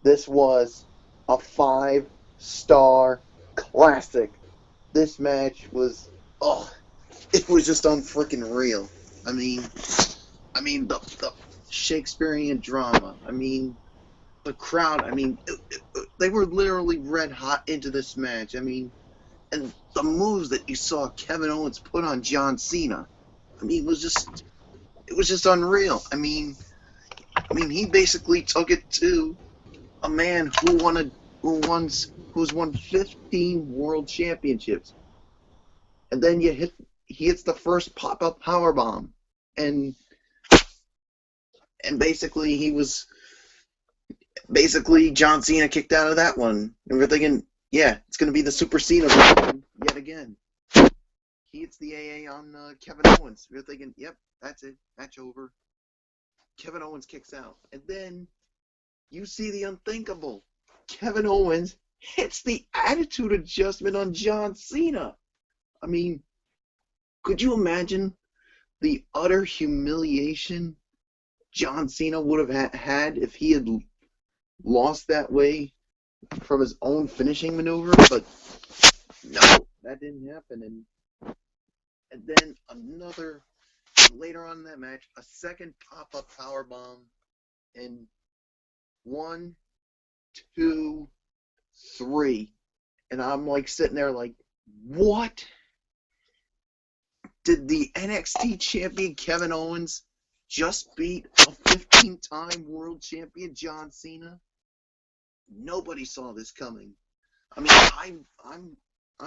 This was a 5-star classic. This match was, oh, it was just unfreaking real. The Shakespearean drama. The crowd. They were literally red hot into this match. And the moves that you saw Kevin Owens put on John Cena. It was just unreal. He basically took it to a man who's won 15 world championships, and then he hits the first pop-up powerbomb, and basically John Cena kicked out of that one, and we're thinking, yeah, it's gonna be the Super Cena version yet again. He hits the AA on Kevin Owens. We're thinking, yep, that's it, match over. Kevin Owens kicks out, and then you see the unthinkable. Kevin Owens hits the attitude adjustment on John Cena. Could you imagine the utter humiliation John Cena would have had if he had lost that way from his own finishing maneuver? But no, that didn't happen. And then later on in that match, a second pop-up powerbomb, and 1, 2, 3. And I'm like sitting there like, what? Did the NXT champion Kevin Owens just beat a 15-time world champion John Cena? Nobody saw this coming. I'm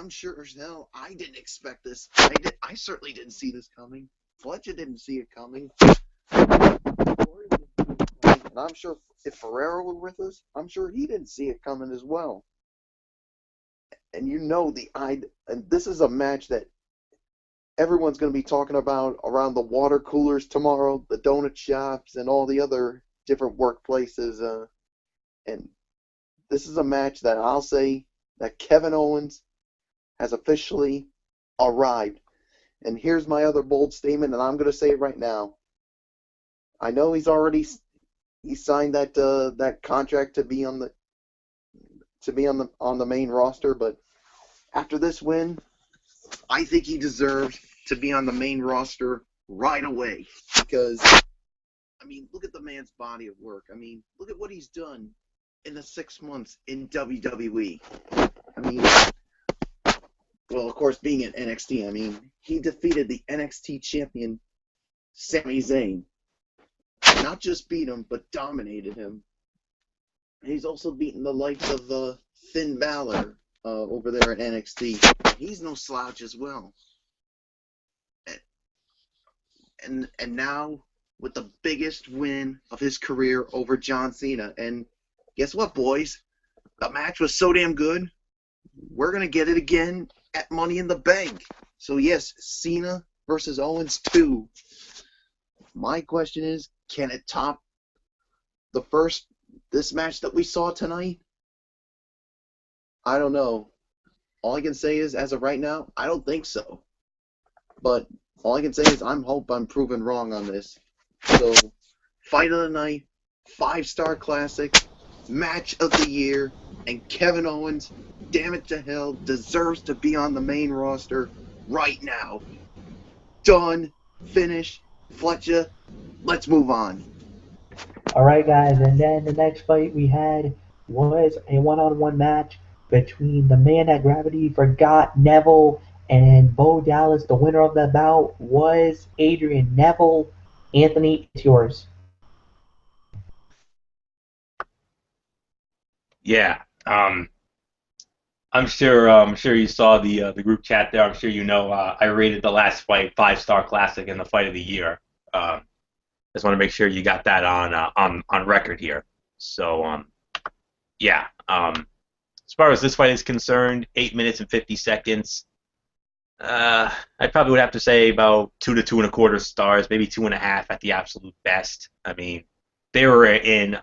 sure as hell I didn't expect this. I certainly didn't see this coming. Flecha didn't see it coming. And I'm sure if Ferrero were with us, I'm sure he didn't see it coming as well. And and this is a match that everyone's going to be talking about around the water coolers tomorrow, the donut shops, and all the other different workplaces. And this is a match that I'll say that Kevin Owens has officially arrived. And here's my other bold statement, and I'm going to say it right now. I know he signed that contract to be on the main roster, but after this win, I think he deserves to be on the main roster right away. Because look at the man's body of work. Look at what he's done in the 6 months in WWE. Well, of course, being in NXT, he defeated the NXT champion Sami Zayn. Not just beat him, but dominated him. And he's also beaten the likes of Finn Balor over there at NXT. He's no slouch as well. And now with the biggest win of his career over John Cena. And guess what, boys? The match was so damn good. We're going to get it again at Money in the Bank. So yes, Cena versus Owens 2. My question is, can it top this match that we saw tonight? I don't know. All I can say is, as of right now, I don't think so. But all I can say is I hope I'm proven wrong on this. So, fight of the night, 5-star classic, match of the year, and Kevin Owens, damn it to hell, deserves to be on the main roster right now. Done. Finish. Flecha. Let's move on. Alright guys, and then the next fight we had was a one-on-one match between the man that gravity forgot, Neville, and Bo Dallas. The winner of the bout was Adrian Neville. Anthony, it's yours. Yeah, I'm sure you saw the group chat there. I'm sure you know I rated the last fight 5-star classic and the fight of the year. Just want to make sure you got that on record here. So yeah. As far as this fight is concerned, 8 minutes and 50 seconds. I probably would have to say about 2 to 2.25 stars, maybe 2.5 at the absolute best. They were in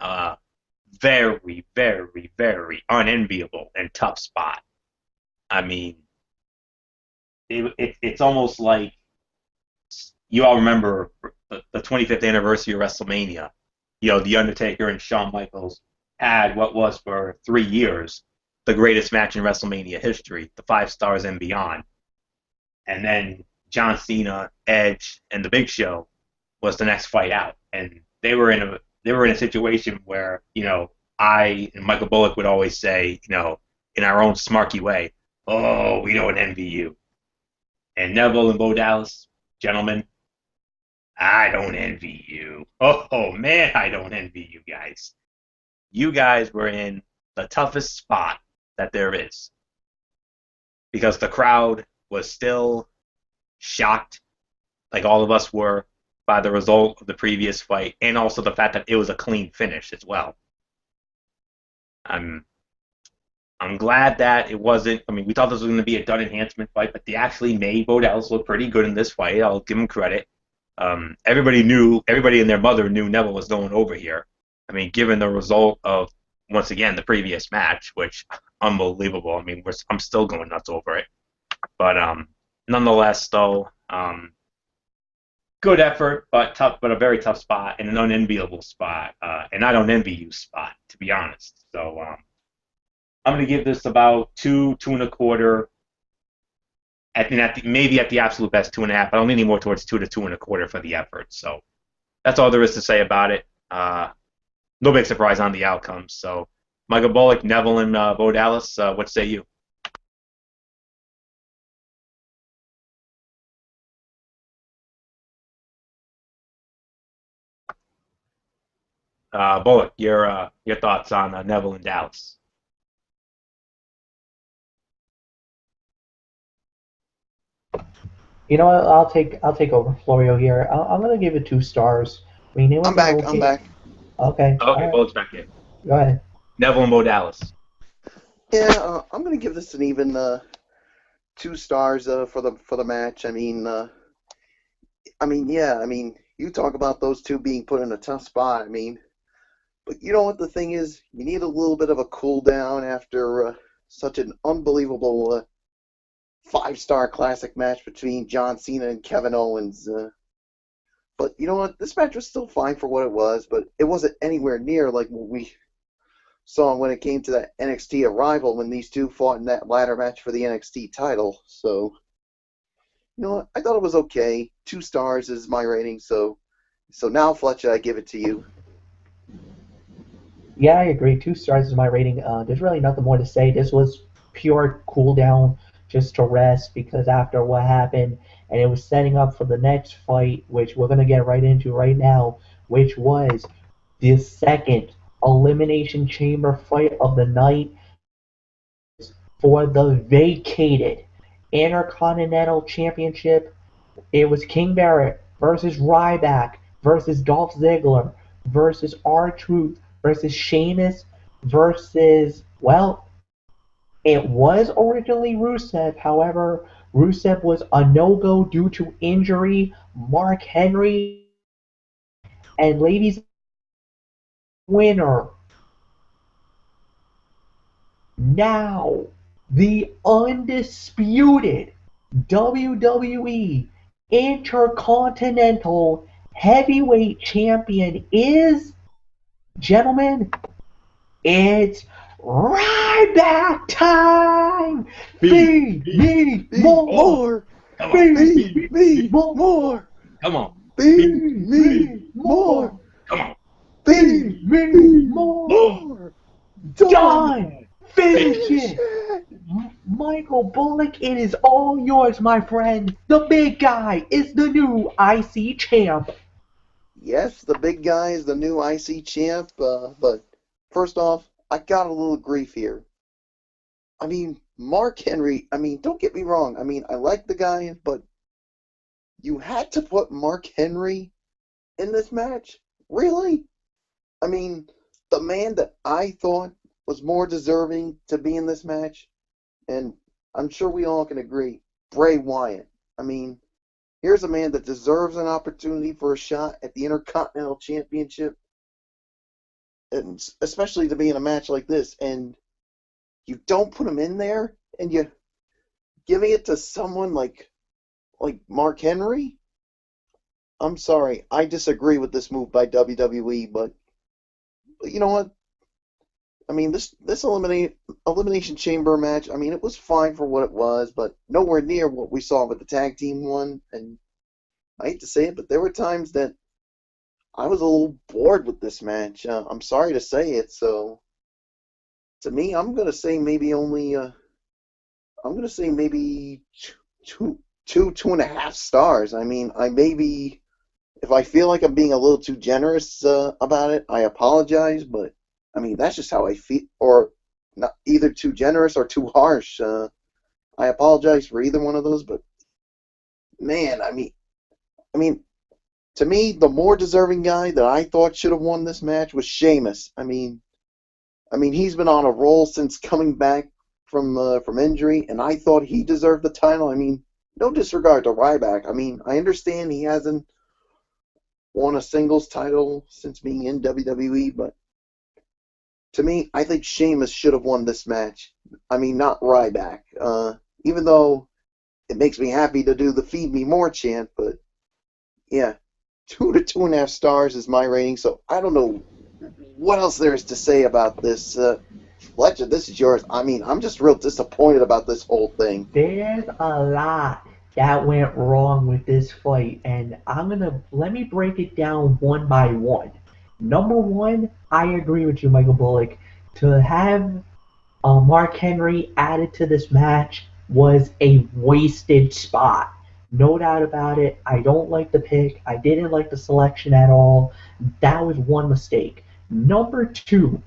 very, very, very unenviable and tough spot. I mean, it's almost like you all remember the 25th anniversary of WrestleMania. The Undertaker and Shawn Michaels had what was for 3 years the greatest match in WrestleMania history, the 5 stars and beyond. And then John Cena, Edge, and The Big Show was the next fight out, and they were in a situation where I and Michael Bullock would always say, in our own smarky way, "Oh, we don't envy you." And Neville and Bo Dallas, gentlemen, I don't envy you. Oh man, I don't envy you guys. You guys were in the toughest spot that there is because the crowd was still shocked, like all of us were, by the result of the previous fight, and also the fact that it was a clean finish as well. I'm glad that it wasn't. I mean, we thought this was going to be a done enhancement fight, but they actually made Bo Dallas look pretty good in this fight. I'll give him credit. Everybody and their mother knew Neville was going over here. I mean, given the result of, once again, the previous match, which, unbelievable. I mean, I'm still going nuts over it. But nonetheless, though, good effort, but a very tough spot and an unenviable spot. And I don't envy you spot, to be honest. So I'm going to give this about 2.25. Maybe at the absolute best 2.5, but I'm leaning more towards 2 to 2.25 for the effort. So that's all there is to say about it. No big surprise on the outcome. So Michael Bullock, Neville, and Bo Dallas, what say you? Bullock, your thoughts on Neville and Dallas? You know what? I'll take over Florio here. I'm gonna give it 2 stars. I mean, it was I'm back. okay. I'm back. Okay. Okay, All right. Bullock's back in. Go ahead. Neville and Bo Dallas. Yeah, I'm gonna give this an even 2 stars for the match. I mean, yeah. I mean, you talk about those two being put in a tough spot. I mean, but you know what the thing is? You need a little bit of a cool down after such an unbelievable 5-star classic match between John Cena and Kevin Owens. But you know what? This match was still fine for what it was, but it wasn't anywhere near like what we saw when it came to that NXT arrival when these two fought in that ladder match for the NXT title. So, you know what? I thought it was okay. 2 stars is my rating. So now, Fletcher, I give it to you. Yeah, I agree. 2 stars is my rating. There's really nothing more to say. This was pure cool down, just to rest because after what happened, and it was setting up for the next fight, which we're gonna get right into right now, which was the second Elimination Chamber fight of the night for the vacated Intercontinental Championship. It was King Barrett versus Ryback versus Dolph Ziggler versus R-Truth versus Sheamus versus, well, it was originally Rusev. However, Rusev was a no-go due to injury. Mark Henry, and ladies, winner now, the undisputed WWE Intercontinental Heavyweight Champion is, gentlemen, it's Ryback time! Feed me more! Feed me more! Come on. Feed me more! Come on. Feed me more! Done! Finish it! Michael Bullock, it is all yours, my friend. The big guy is the new IC champ. Yes, the big guy is the new IC champ, but first off, I got a little grief here. I mean, Mark Henry, I mean, don't get me wrong. I mean, I like the guy, but you had to put Mark Henry in this match? Really? I mean, the man that I thought was more deserving to be in this match, and I'm sure we all can agree, Bray Wyatt. I mean, here's a man that deserves an opportunity for a shot at the Intercontinental Championship. and especially to be in a match like this, and you don't put him in there, and you're giving it to someone like Mark Henry. I'm sorry, I disagree with this move by WWE, but you know what? I mean, this elimination chamber match. I mean, it was fine for what it was, but nowhere near what we saw with the tag team one. And I hate to say it, but there were times that I was a little bored with this match. I'm sorry to say it. So to me, I'm gonna say maybe only. I'm gonna say maybe two, 2.5 stars. I mean, I maybe if I feel like I'm being a little too generous about it, I apologize. But I mean, that's just how I feel, or not either too generous or too harsh. I apologize for either one of those. But man, I mean, to me, the more deserving guy that I thought should have won this match was Sheamus. I mean, he's been on a roll since coming back from injury, and I thought he deserved the title. I mean, no disregard to Ryback. I mean, I understand he hasn't won a singles title since being in WWE, but to me, I think Sheamus should have won this match. I mean, not Ryback. Even though it makes me happy to do the "Feed Me More" chant, but yeah, 2 to 2.5 stars is my rating. So I don't know what else there is to say about this. Fletcher, this is yours. I mean, I'm just real disappointed about this whole thing. There's a lot that went wrong with this fight, and let me break it down one by one. Number one, I agree with you, Michael Bullock. To have Mark Henry added to this match was a wasted spot. No doubt about it. I don't like the pick. I didn't like the selection at all. That was one mistake. Number two,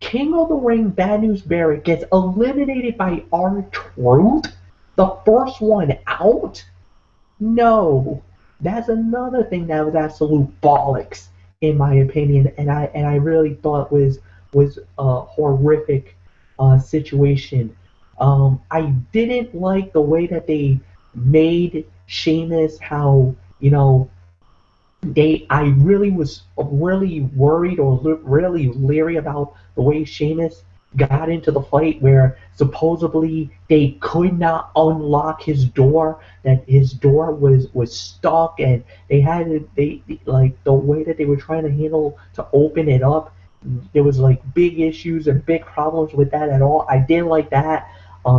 King of the Ring Bad News Barrett gets eliminated by R-Truth, the first one out? No. That's another thing that was absolute bollocks, in my opinion, and I really thought was a horrific situation. I didn't like the way that they made Sheamus, how, I really was really worried or really leery about the way Sheamus got into the fight, where supposedly they could not unlock his door, that his door was stuck, and they like the way that they were trying to handle to open it up, there was like big issues and big problems with that at all. I didn't like that.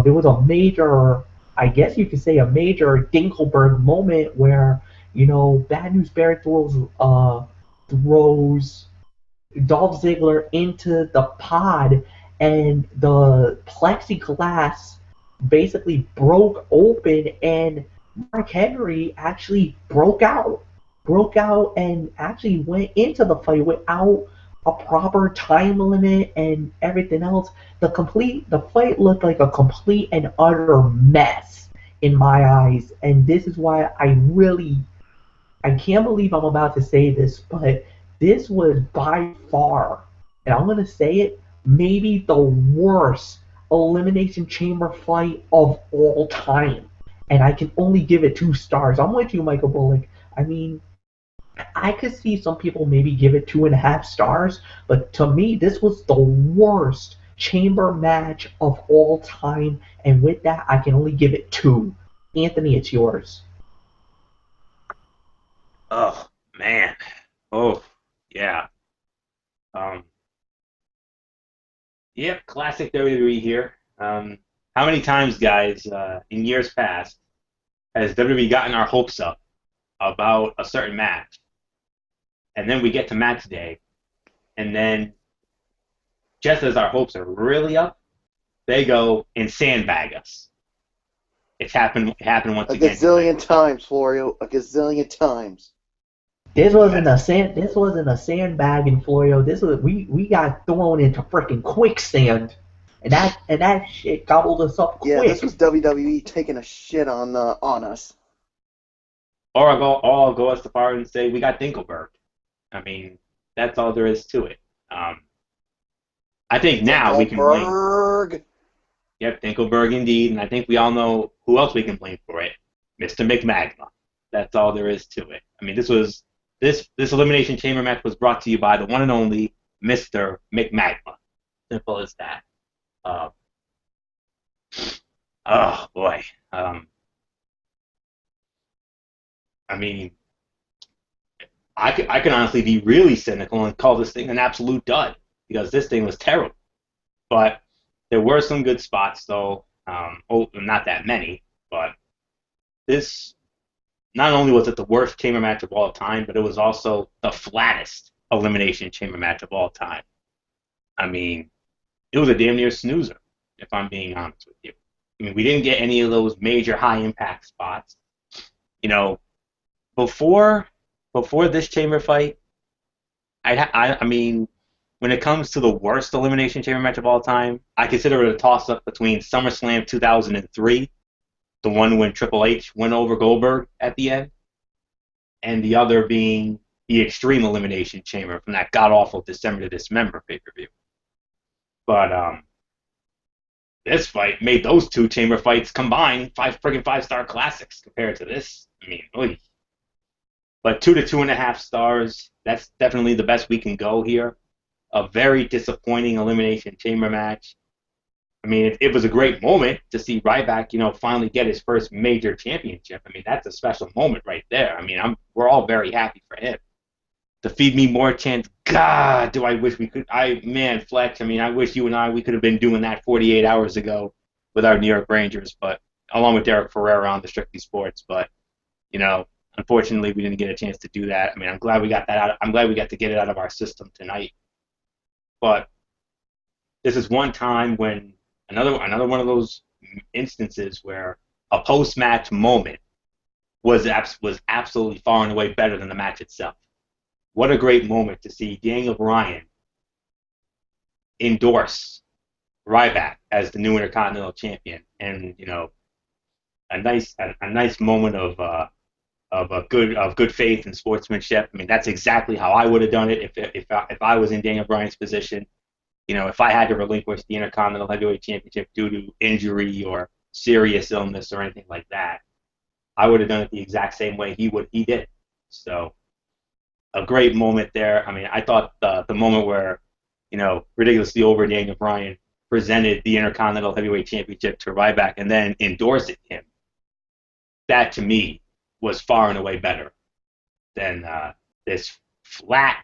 There was a major, I guess you could say, a major Dinkelberg moment where Bad News Barrett throws Dolph Ziggler into the pod, and the plexiglass basically broke open, and Mark Henry actually broke out, and actually went into the fight without a proper time limit and everything else. The fight looked like a complete and utter mess in my eyes, and this is why I can't believe I'm about to say this, but this was by far, and I'm going to say it, maybe the worst Elimination Chamber fight of all time. And I can only give it 2 stars. I'm with you, Michael Bullock. I mean, I could see some people maybe give it 2.5 stars, but to me, this was the worst chamber match of all time, and with that, I can only give it 2. Anthony, it's yours. Oh man. Oh yeah. Yep. Classic WWE here. How many times, guys, in years past, has WWE gotten our hopes up about a certain match, and then we get to match day, and then just as our hopes are really up, they go and sandbag us. It happened once again. A gazillion times, Florio. A gazillion times. This wasn't a sandbagging, Florio. We got thrown into freaking quicksand, and that shit gobbled us up quick. Yeah, this was WWE taking a shit on us. Or I'll go as far and say we got Dinkelberg. I mean, that's all there is to it. I think now we can blame. Dinkelberg. Yep, Dinkelberg indeed, and I think we all know who else we can blame for it. Mr. McMagna. That's all there is to it. I mean, this Elimination Chamber match was brought to you by the one and only Mr. McMagma. Simple as that. Oh boy. I mean, I could honestly be really cynical and call this thing an absolute dud because this thing was terrible. But there were some good spots though. Not that many, but this not only was it the worst chamber match of all time, but it was also the flattest elimination chamber match of all time. I mean, it was a damn near snoozer, if I'm being honest with you. I mean, we didn't get any of those major high impact spots. You know, before this chamber fight, I mean, when it comes to the worst elimination chamber match of all time, I consider it a toss up between SummerSlam 2003, the one when Triple H went over Goldberg at the end, and the other being the Extreme Elimination Chamber from that god awful December to Dismember pay-per-view. But this fight made those two chamber fights combined five-star classics compared to this. I mean, oy. But 2 to 2.5 stars, that's definitely the best we can go here. A very disappointing elimination chamber match. I mean, it was a great moment to see Ryback, finally get his first major championship. I mean, that's a special moment right there. I mean, we're all very happy for him. To feed me more chance, God, do I wish we could. Flex, I mean, I wish you and we could have been doing that 48 hours ago with our New York Rangers, but along with Derek Ferrera on the Strictly Sports. But, unfortunately, we didn't get a chance to do that. I mean, I'm glad we got that out. I'm glad we got to get it out of our system tonight. But this is one time when another one of those instances where a post-match moment was absolutely far and away better than the match itself. What a great moment to see Daniel Bryan endorse Ryback as the new Intercontinental Champion, and a nice moment of good faith and sportsmanship. I mean, that's exactly how I would have done it if I was in Daniel Bryan's position. If I had to relinquish the Intercontinental Heavyweight Championship due to injury or serious illness or anything like that, I would have done it the exact same way he did. So, a great moment there. I mean, I thought the moment where, ridiculously over Daniel Bryan presented the Intercontinental Heavyweight Championship to Ryback and then endorsed him, that to me was far and away better than this flat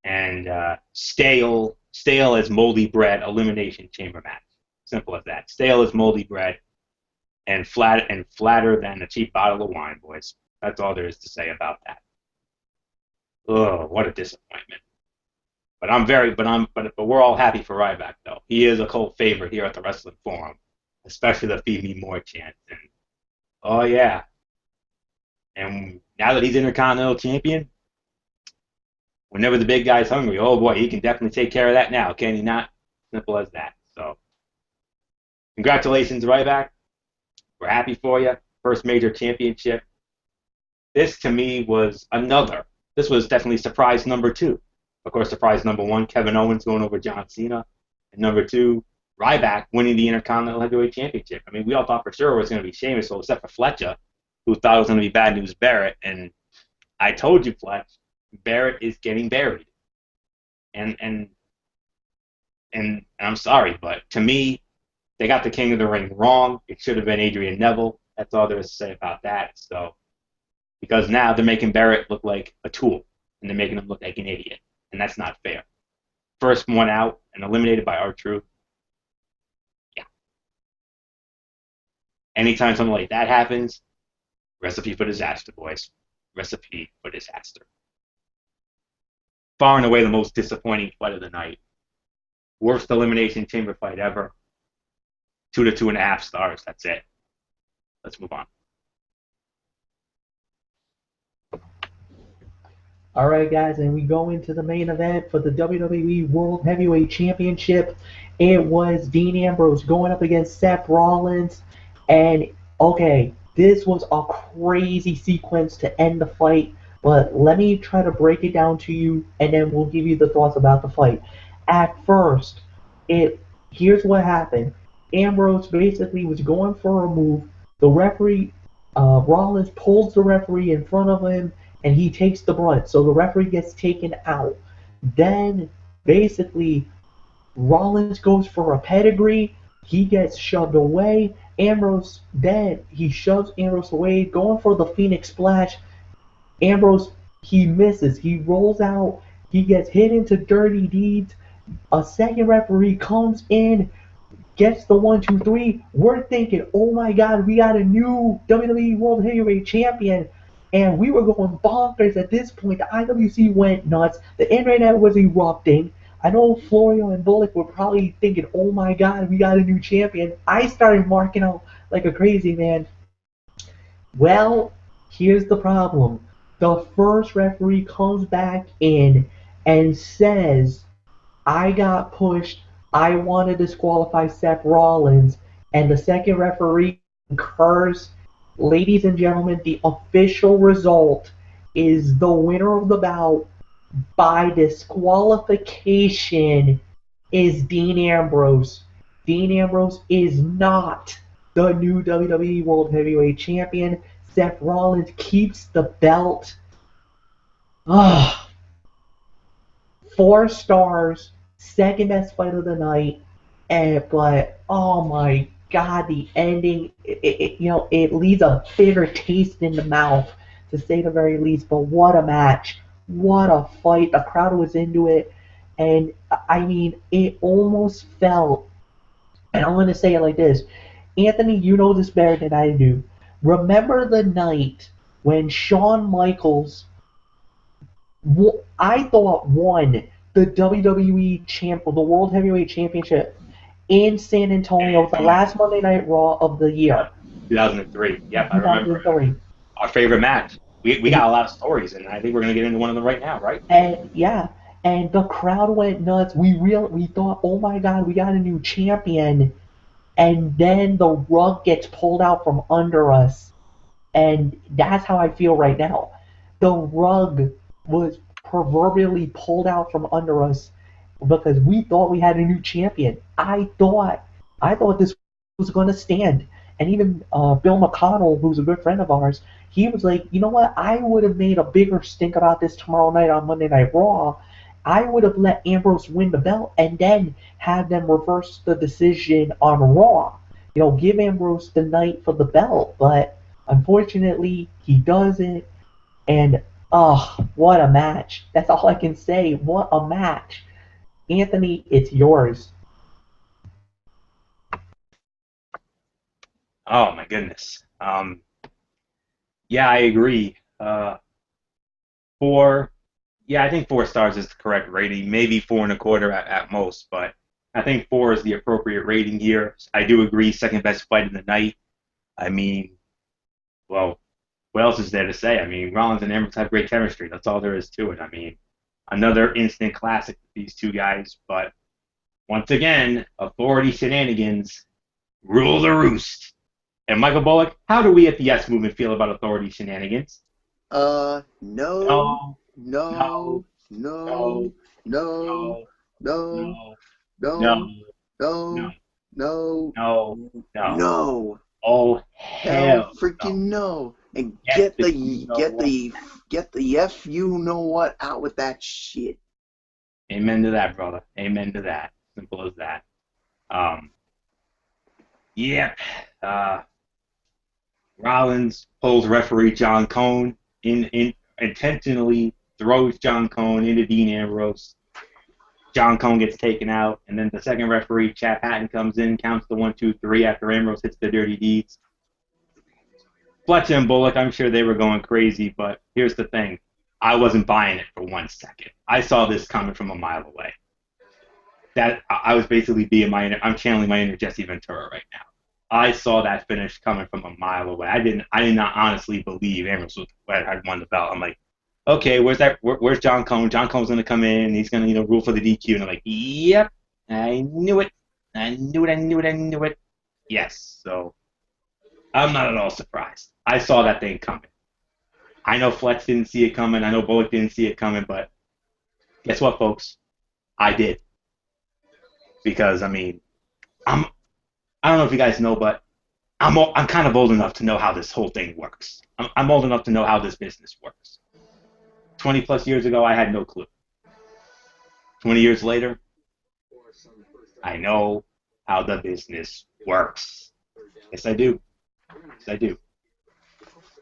and stale as moldy bread elimination chamber match. Simple as that. Stale as moldy bread and flatter than a cheap bottle of wine, boys. That's all there is to say about that. Oh, what a disappointment. But we're all happy for Ryback though. He is a cult favorite here at the Wrestling Forum, especially the Feed Me More chant. And oh yeah. And now that he's Intercontinental Champion, whenever the big guy's hungry, oh boy, he can definitely take care of that now, can he not? Simple as that. So, congratulations, Ryback. We're happy for you. First major championship. This, to me, this was definitely surprise number 2. Of course, surprise number 1, Kevin Owens going over John Cena. And number 2, Ryback winning the Intercontinental Heavyweight Championship. I mean, we all thought for sure it was going to be Sheamus, so except for Flecha, who thought it was going to be Bad News Barrett. And I told you, Fletch, Barrett is getting buried. And I'm sorry, but to me, they got the King of the Ring wrong. It should have been Adrian Neville. That's all there is to say about that. So, because now they're making Barrett look like a tool, and they're making him look like an idiot, and that's not fair. First one out and eliminated by R-Truth. Yeah. Anytime something like that happens, recipe for disaster, boys. Recipe for disaster. Far and away the most disappointing fight of the night. Worst elimination chamber fight ever. 2 to 2.5 stars. That's it. Let's move on. All right, guys, and we go into the main event for the WWE World Heavyweight Championship. It was Dean Ambrose going up against Seth Rollins, and okay, this was a crazy sequence to end the fight, but let me try to break it down to you, and then we'll give you the thoughts about the fight. At first, here's what happened. Ambrose basically was going for a move. The referee, Rollins pulls the referee in front of him, and he takes the brunt. So the referee gets taken out. Then Basically, Rollins goes for a pedigree. He gets shoved away. Ambrose then he shoves Ambrose away, going for the Phoenix Splash. Ambrose he misses. He rolls out. He gets hit into Dirty Deeds. A second referee comes in, gets the 1, 2, 3. We're thinking, oh my God, we got a new WWE World Heavyweight Champion. And we were going bonkers at this point. The IWC went nuts. The internet was erupting. I know Florio and Bullock were probably thinking, oh my God, we got a new champion. I started marking out like a crazy man. Well, here's the problem. The first referee comes back in and says, I got pushed. I want to disqualify Seth Rollins. And the second referee concurs. Ladies and gentlemen, the official result is the winner of the bout by disqualification is Dean Ambrose. Dean Ambrose is not the new WWE World Heavyweight Champion. Seth Rollins keeps the belt. Ah, 4 stars, second best fight of the night, but oh my God, the ending, it leaves a bitter taste in the mouth, to say the very least. But what a match, what a fight! The crowd was into it, and I mean, it almost felt. And I'm gonna say it like this, Anthony, you know this better than I do. Remember the night when Shawn Michaels I thought won the WWE the World Heavyweight Championship in San Antonio, the last Monday Night Raw of the year. 2003. Yep, I remember. 2003. Our favorite match. We got a lot of stories, and I think we're gonna get into one of them right now, right? And yeah, and the crowd went nuts. We thought, oh my God, we got a new champion, and then the rug gets pulled out from under us, and that's how I feel right now. The rug was proverbially pulled out from under us because we thought we had a new champion. I thought this was going to stand. And even Bill McConnell, who's a good friend of ours, he was like, you know what? I would have made a bigger stink about this tomorrow night on Monday Night Raw. I would have let Ambrose win the belt and then have them reverse the decision on Raw. Give Ambrose the night for the belt. But unfortunately, he doesn't. And what a match. That's all I can say. What a match. Anthony, it's yours. Oh, my goodness. Yeah, I agree. I think 4 stars is the correct rating. Maybe 4.25 at most, but I think 4 is the appropriate rating here. I do agree, second best fight of the night. I mean, well, what else is there to say? I mean, Rollins and Ambrose have great chemistry. That's all there is to it. I mean, another instant classic with these two guys. But once again, authority shenanigans rule the roost. And Michael Bullock, how do we at the Yes Movement feel about authority shenanigans? No. Oh, hell freaking no. And get the F you know what out with that shit. Amen to that, brother. Amen to that. Simple as that. Rollins pulls referee John Cone intentionally throws John Cone into Dean Ambrose. John Cone gets taken out, and then the second referee, Chap Hatton, comes in, counts the 1, 2, 3 after Ambrose hits the Dirty Deeds. Flecha and Bullock, I'm sure they were going crazy, but here's the thing. I wasn't buying it for 1 second. I saw this coming from a mile away. I was basically I'm channeling my inner Jesse Ventura right now. I saw that finish coming from a mile away. I did not honestly believe Ambrose had won the belt. I'm like, okay, where's John Cone? John Cone's gonna come in, he's gonna, rule for the DQ, and I'm like, yep, I knew it. Yes, so I'm not at all surprised. I saw that thing coming. I know Flex didn't see it coming, I know Bullock didn't see it coming, but guess what, folks? I did. Because I don't know if you guys know, but I'm kind of old enough to know how this whole thing works. I'm old enough to know how this business works. 20 plus years ago, I had no clue. 20 years later, I know how the business works. Yes, I do. Yes, I do.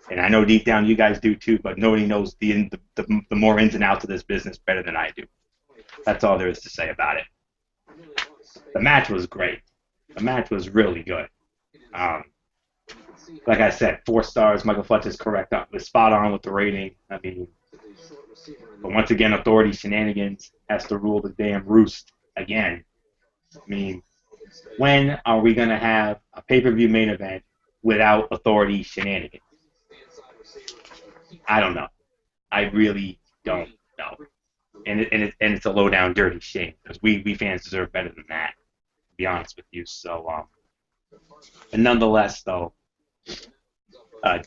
And I know deep down you guys do too, but nobody knows the more ins and outs of this business better than I do. That's all there is to say about it. The match was great. The match was really good. Like I said, 4 stars. Michael Flecha is correct. Was spot on with the rating. I mean, but once again, authority shenanigans has to rule the damn roost again. I mean, when are we going to have a pay-per-view main event without authority shenanigans? I don't know. I really don't know. And it's a low-down, dirty shame because we fans deserve better than that, to be honest with you. So, and nonetheless, though,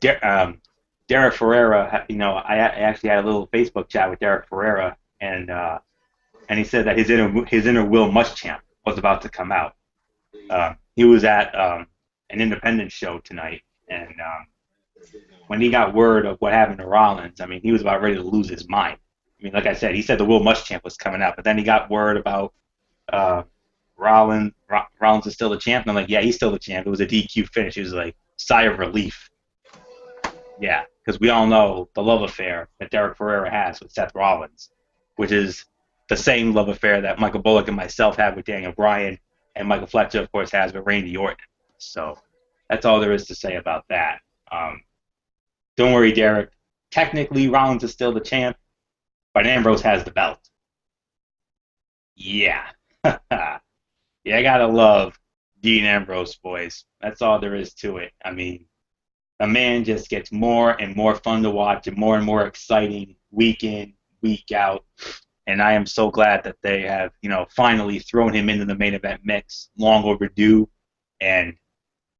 Derek Ferreira, I actually had a little Facebook chat with Derek Ferreira, and he said that his inner Will Muschamp was about to come out. He was at an independent show tonight, and when he got word of what happened to Rollins, I mean, he was about ready to lose his mind. I mean, like I said, he said the Will Muschamp was coming out, but then he got word about Rollins is still the champ, and I'm like, yeah, he's still the champ. It was a DQ finish. It was like sigh of relief. Yeah, because we all know the love affair that Derek Ferreira has with Seth Rollins, which is the same love affair that Michael Bullock and myself have with Daniel Bryan, and Michael Flecha, of course, has with Randy Orton. So that's all there is to say about that. Don't worry, Derek. Technically, Rollins is still the champ, but Ambrose has the belt. Yeah. Yeah, I gotta love Dean Ambrose, boys. That's all there is to it. I mean, the man just gets more and more fun to watch and more exciting week in, week out. And I am so glad that they have, finally thrown him into the main event mix. Long overdue. And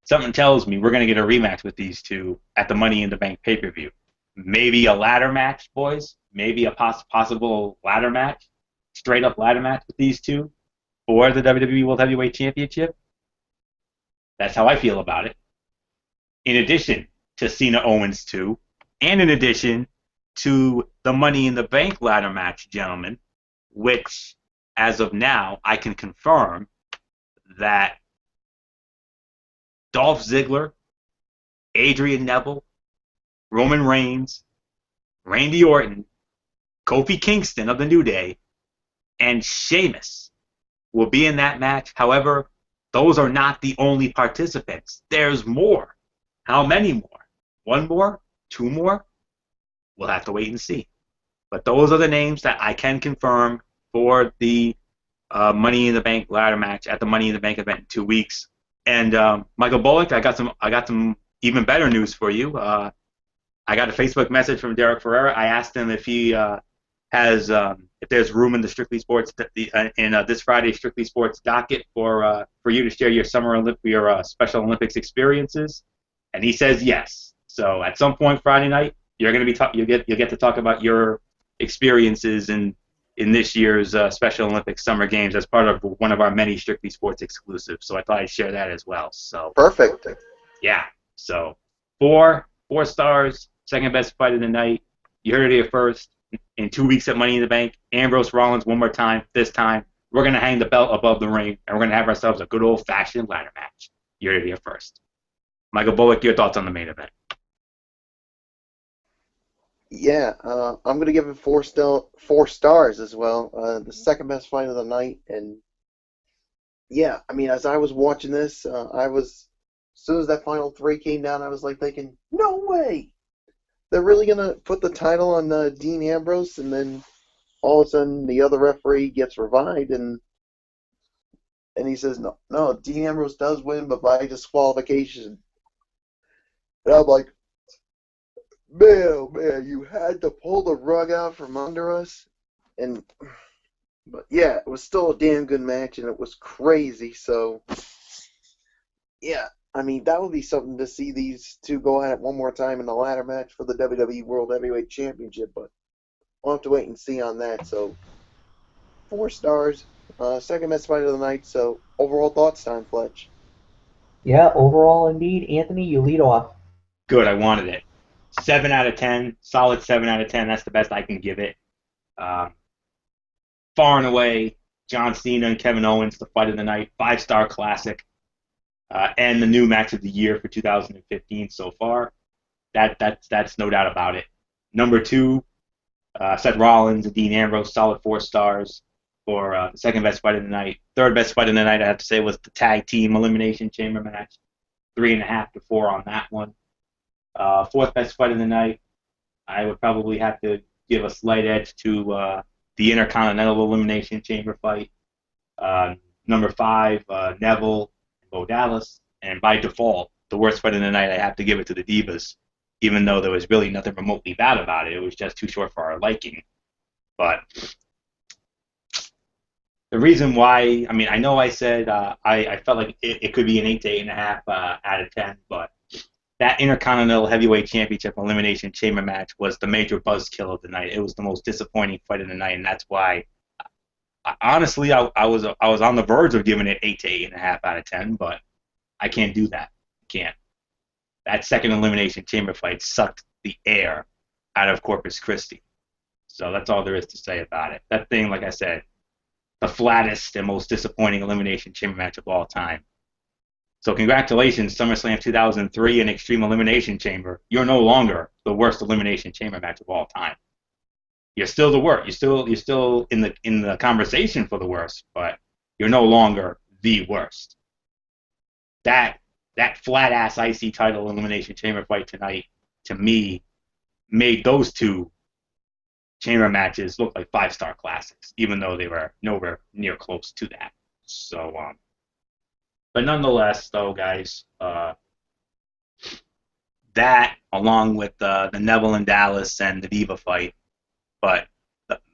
something tells me we're going to get a rematch with these two at the Money in the Bank pay-per-view. Maybe a ladder match, boys. Maybe a possible ladder match. Straight-up ladder match with these two for the WWE World Heavyweight Championship. That's how I feel about it. In addition to Cena Owens 2, and in addition to the Money in the Bank ladder match, gentlemen, which, as of now, I can confirm that Dolph Ziggler, Adrian Neville, Roman Reigns, Randy Orton, Kofi Kingston of the New Day, and Sheamus will be in that match. However, those are not the only participants. There's more. How many more? 1 more? 2 more? We'll have to wait and see. But those are the names that I can confirm for the Money in the Bank ladder match at the Money in the Bank event in 2 weeks. And Michael Bullock, I got some even better news for you. I got a Facebook message from Derek Ferreira. I asked him if he has if there's room in the Strictly Sports in this Friday's Strictly Sports docket for you to share your your Special Olympics experiences, and he says yes. So at some point Friday night, you're going to be you'll get to talk about your experiences in this year's Special Olympics Summer Games as part of one of our many Strictly Sports exclusives. So I thought I'd share that as well. So Perfect. yeah. So 4 stars, second best fight of the night. You heard it here first. In 2 weeks at Money in the Bank, Ambrose Rollins one more time. This time, we're going to hang the belt above the ring, and we're going to have ourselves a good old-fashioned ladder match. You heard it here first. Michael Bullock, your thoughts on the main event? Yeah, I'm going to give it 4 stars as well. The second best fight of the night. And yeah, I mean, as I was watching this, as soon as that final 3 came down, I was like thinking, no way! They're really going to put the title on Dean Ambrose, and then all of a sudden the other referee gets revived, and he says, no, Dean Ambrose does win, but by disqualification. And I'm like, man, you had to pull the rug out from under us. But yeah, it was still a damn good match, and it was crazy. So yeah, I mean, that would be something to see these two go at it one more time in the ladder match for the WWE World Heavyweight Championship, but we'll have to wait and see on that. So 4 stars, second best fight of the night. So overall thoughts time, Fletch. Yeah, overall, indeed. Anthony, you lead off. Good, I wanted it. 7 out of 10, solid 7 out of 10. That's the best I can give it. far and away, John Cena and Kevin Owens, the fight of the night, 5-star classic, and the new match of the year for 2015 so far. That's no doubt about it. Number 2, Seth Rollins and Dean Ambrose, solid 4 stars for the second best fight of the night. Third best fight of the night, I have to say, was the tag team elimination chamber match. 3.5 to 4 on that one. Fourth best fight of the night, I would probably have to give a slight edge to the Intercontinental Elimination Chamber fight. Number 5, Neville and Bo Dallas. And by default, the worst fight of the night, I have to give it to the Divas, even though there was really nothing remotely bad about it. It was just too short for our liking. But the reason why, I mean, I know I said I felt like it could be an 8 to 8.5 out of 10, but that Intercontinental Heavyweight Championship Elimination Chamber match was the major buzzkill of the night. It was the most disappointing fight of the night, and that's why, honestly, I was on the verge of giving it 8 to 8.5 out of 10, but I can't do that. I can't. That second Elimination Chamber fight sucked the air out of Corpus Christi. So that's all there is to say about it. That thing, like I said, the flattest and most disappointing Elimination Chamber match of all time. So congratulations, SummerSlam 2003 and Extreme Elimination Chamber. You're no longer the worst Elimination Chamber match of all time. You're still the worst. You're still in the conversation for the worst, but you're no longer the worst. That flat ass IC title Elimination Chamber fight tonight, to me, made those 2 chamber matches look like 5-star classics, even though they were nowhere near close to that. So, but nonetheless, though, guys, that along with the Neville and Dallas and the Diva fight, but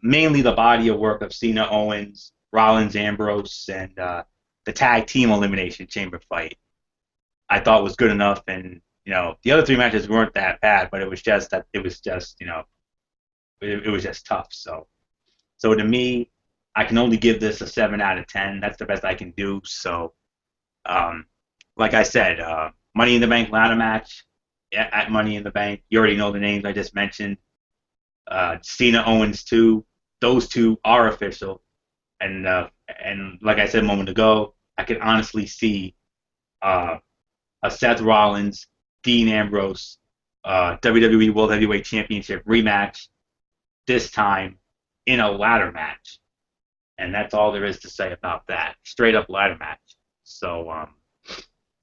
mainly the body of work of Cena, Owens, Rollins, Ambrose, and the tag team elimination chamber fight, I thought was good enough. And the other 3 matches weren't that bad, but it was just it was just tough. So to me, I can only give this a 7 out of 10. That's the best I can do. So, like I said, Money in the Bank ladder match at Money in the Bank. You already know the names I just mentioned. Cena Owens 2. Those 2 are official. And like I said a moment ago, I can honestly see a Seth Rollins, Dean Ambrose, WWE World Heavyweight Championship rematch, this time in a ladder match. And that's all there is to say about that. Straight up ladder match. So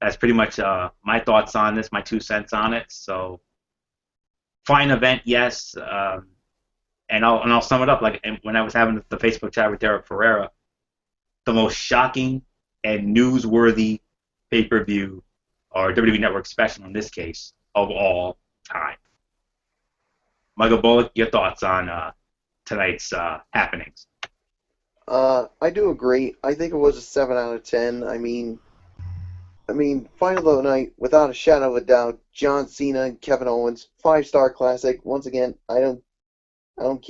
that's pretty much my thoughts on this, my 2 cents on it. So fine event, yes. And I'll sum it up. Like when I was having the Facebook chat with Derek Ferreira, the most shocking and newsworthy pay-per-view, or WWE Network special in this case, of all time. Michael Bullock, your thoughts on tonight's happenings? I do agree. I think it was a 7 out of 10. I mean, final of the night, without a shadow of a doubt, John Cena and Kevin Owens, 5-star classic. Once again, I don't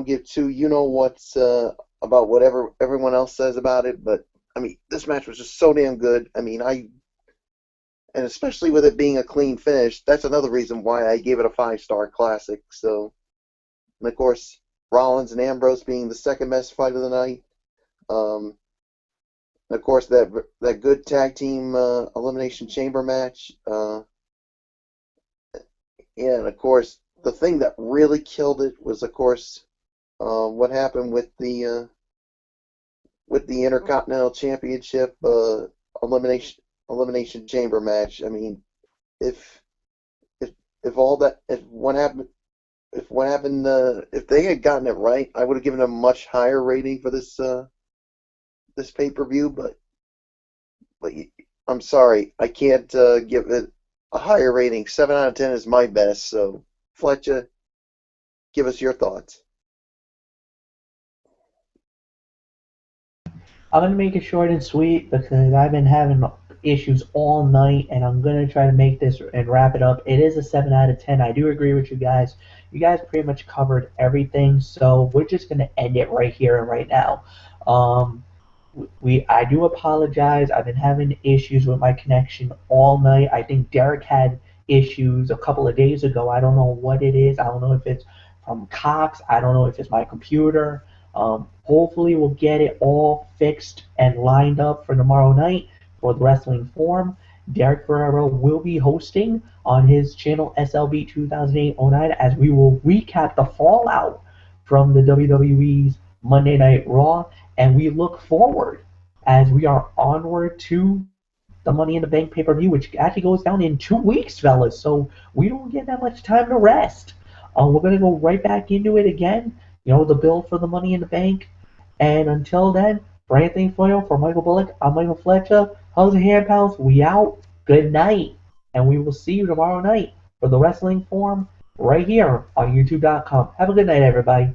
give 2 what's about whatever everyone else says about it, but I mean, this match was just so damn good. I mean, and especially with it being a clean finish, that's another reason why I gave it a 5-star classic. So, and of course, Rollins and Ambrose being the second best fight of the night. Of course, that good tag team elimination chamber match. Yeah, and of course, the thing that really killed it was, of course, what happened with the Intercontinental Championship elimination chamber match. I mean, if they had gotten it right, I would have given a much higher rating for this pay-per-view. But I'm sorry, I can't give it a higher rating. 7 out of 10 is my best. So, Flecha, give us your thoughts. I'm going to make it short and sweet because I've been having issues all night, and I'm going to try to make this and wrap it up. It is a 7 out of 10. I do agree with you guys. You guys pretty much covered everything, so we're just going to end it right here and right now. I do apologize. I've been having issues with my connection all night. I think Derek had issues a couple of days ago. I don't know what it is. I don't know if it's from Cox. I don't know if it's my computer. Hopefully we'll get it all fixed and lined up for tomorrow night for the Wrestling Forum. Derek Ferrero will be hosting on his channel SLB 2008-09 as we will recap the fallout from the WWE's Monday Night Raw, and we look forward as we are onward to the Money in the Bank pay-per-view, which actually goes down in 2 weeks, fellas, so we don't get that much time to rest. We're going to go right back into it again, the build for the Money in the Bank. And until then, for Anthony Florio, for Michael Bullock, I'm Michael Flecha. How's the hand pals? We out. Good night. And we will see you tomorrow night for the Wrestling Forum right here on YouTube.com. Have a good night, everybody.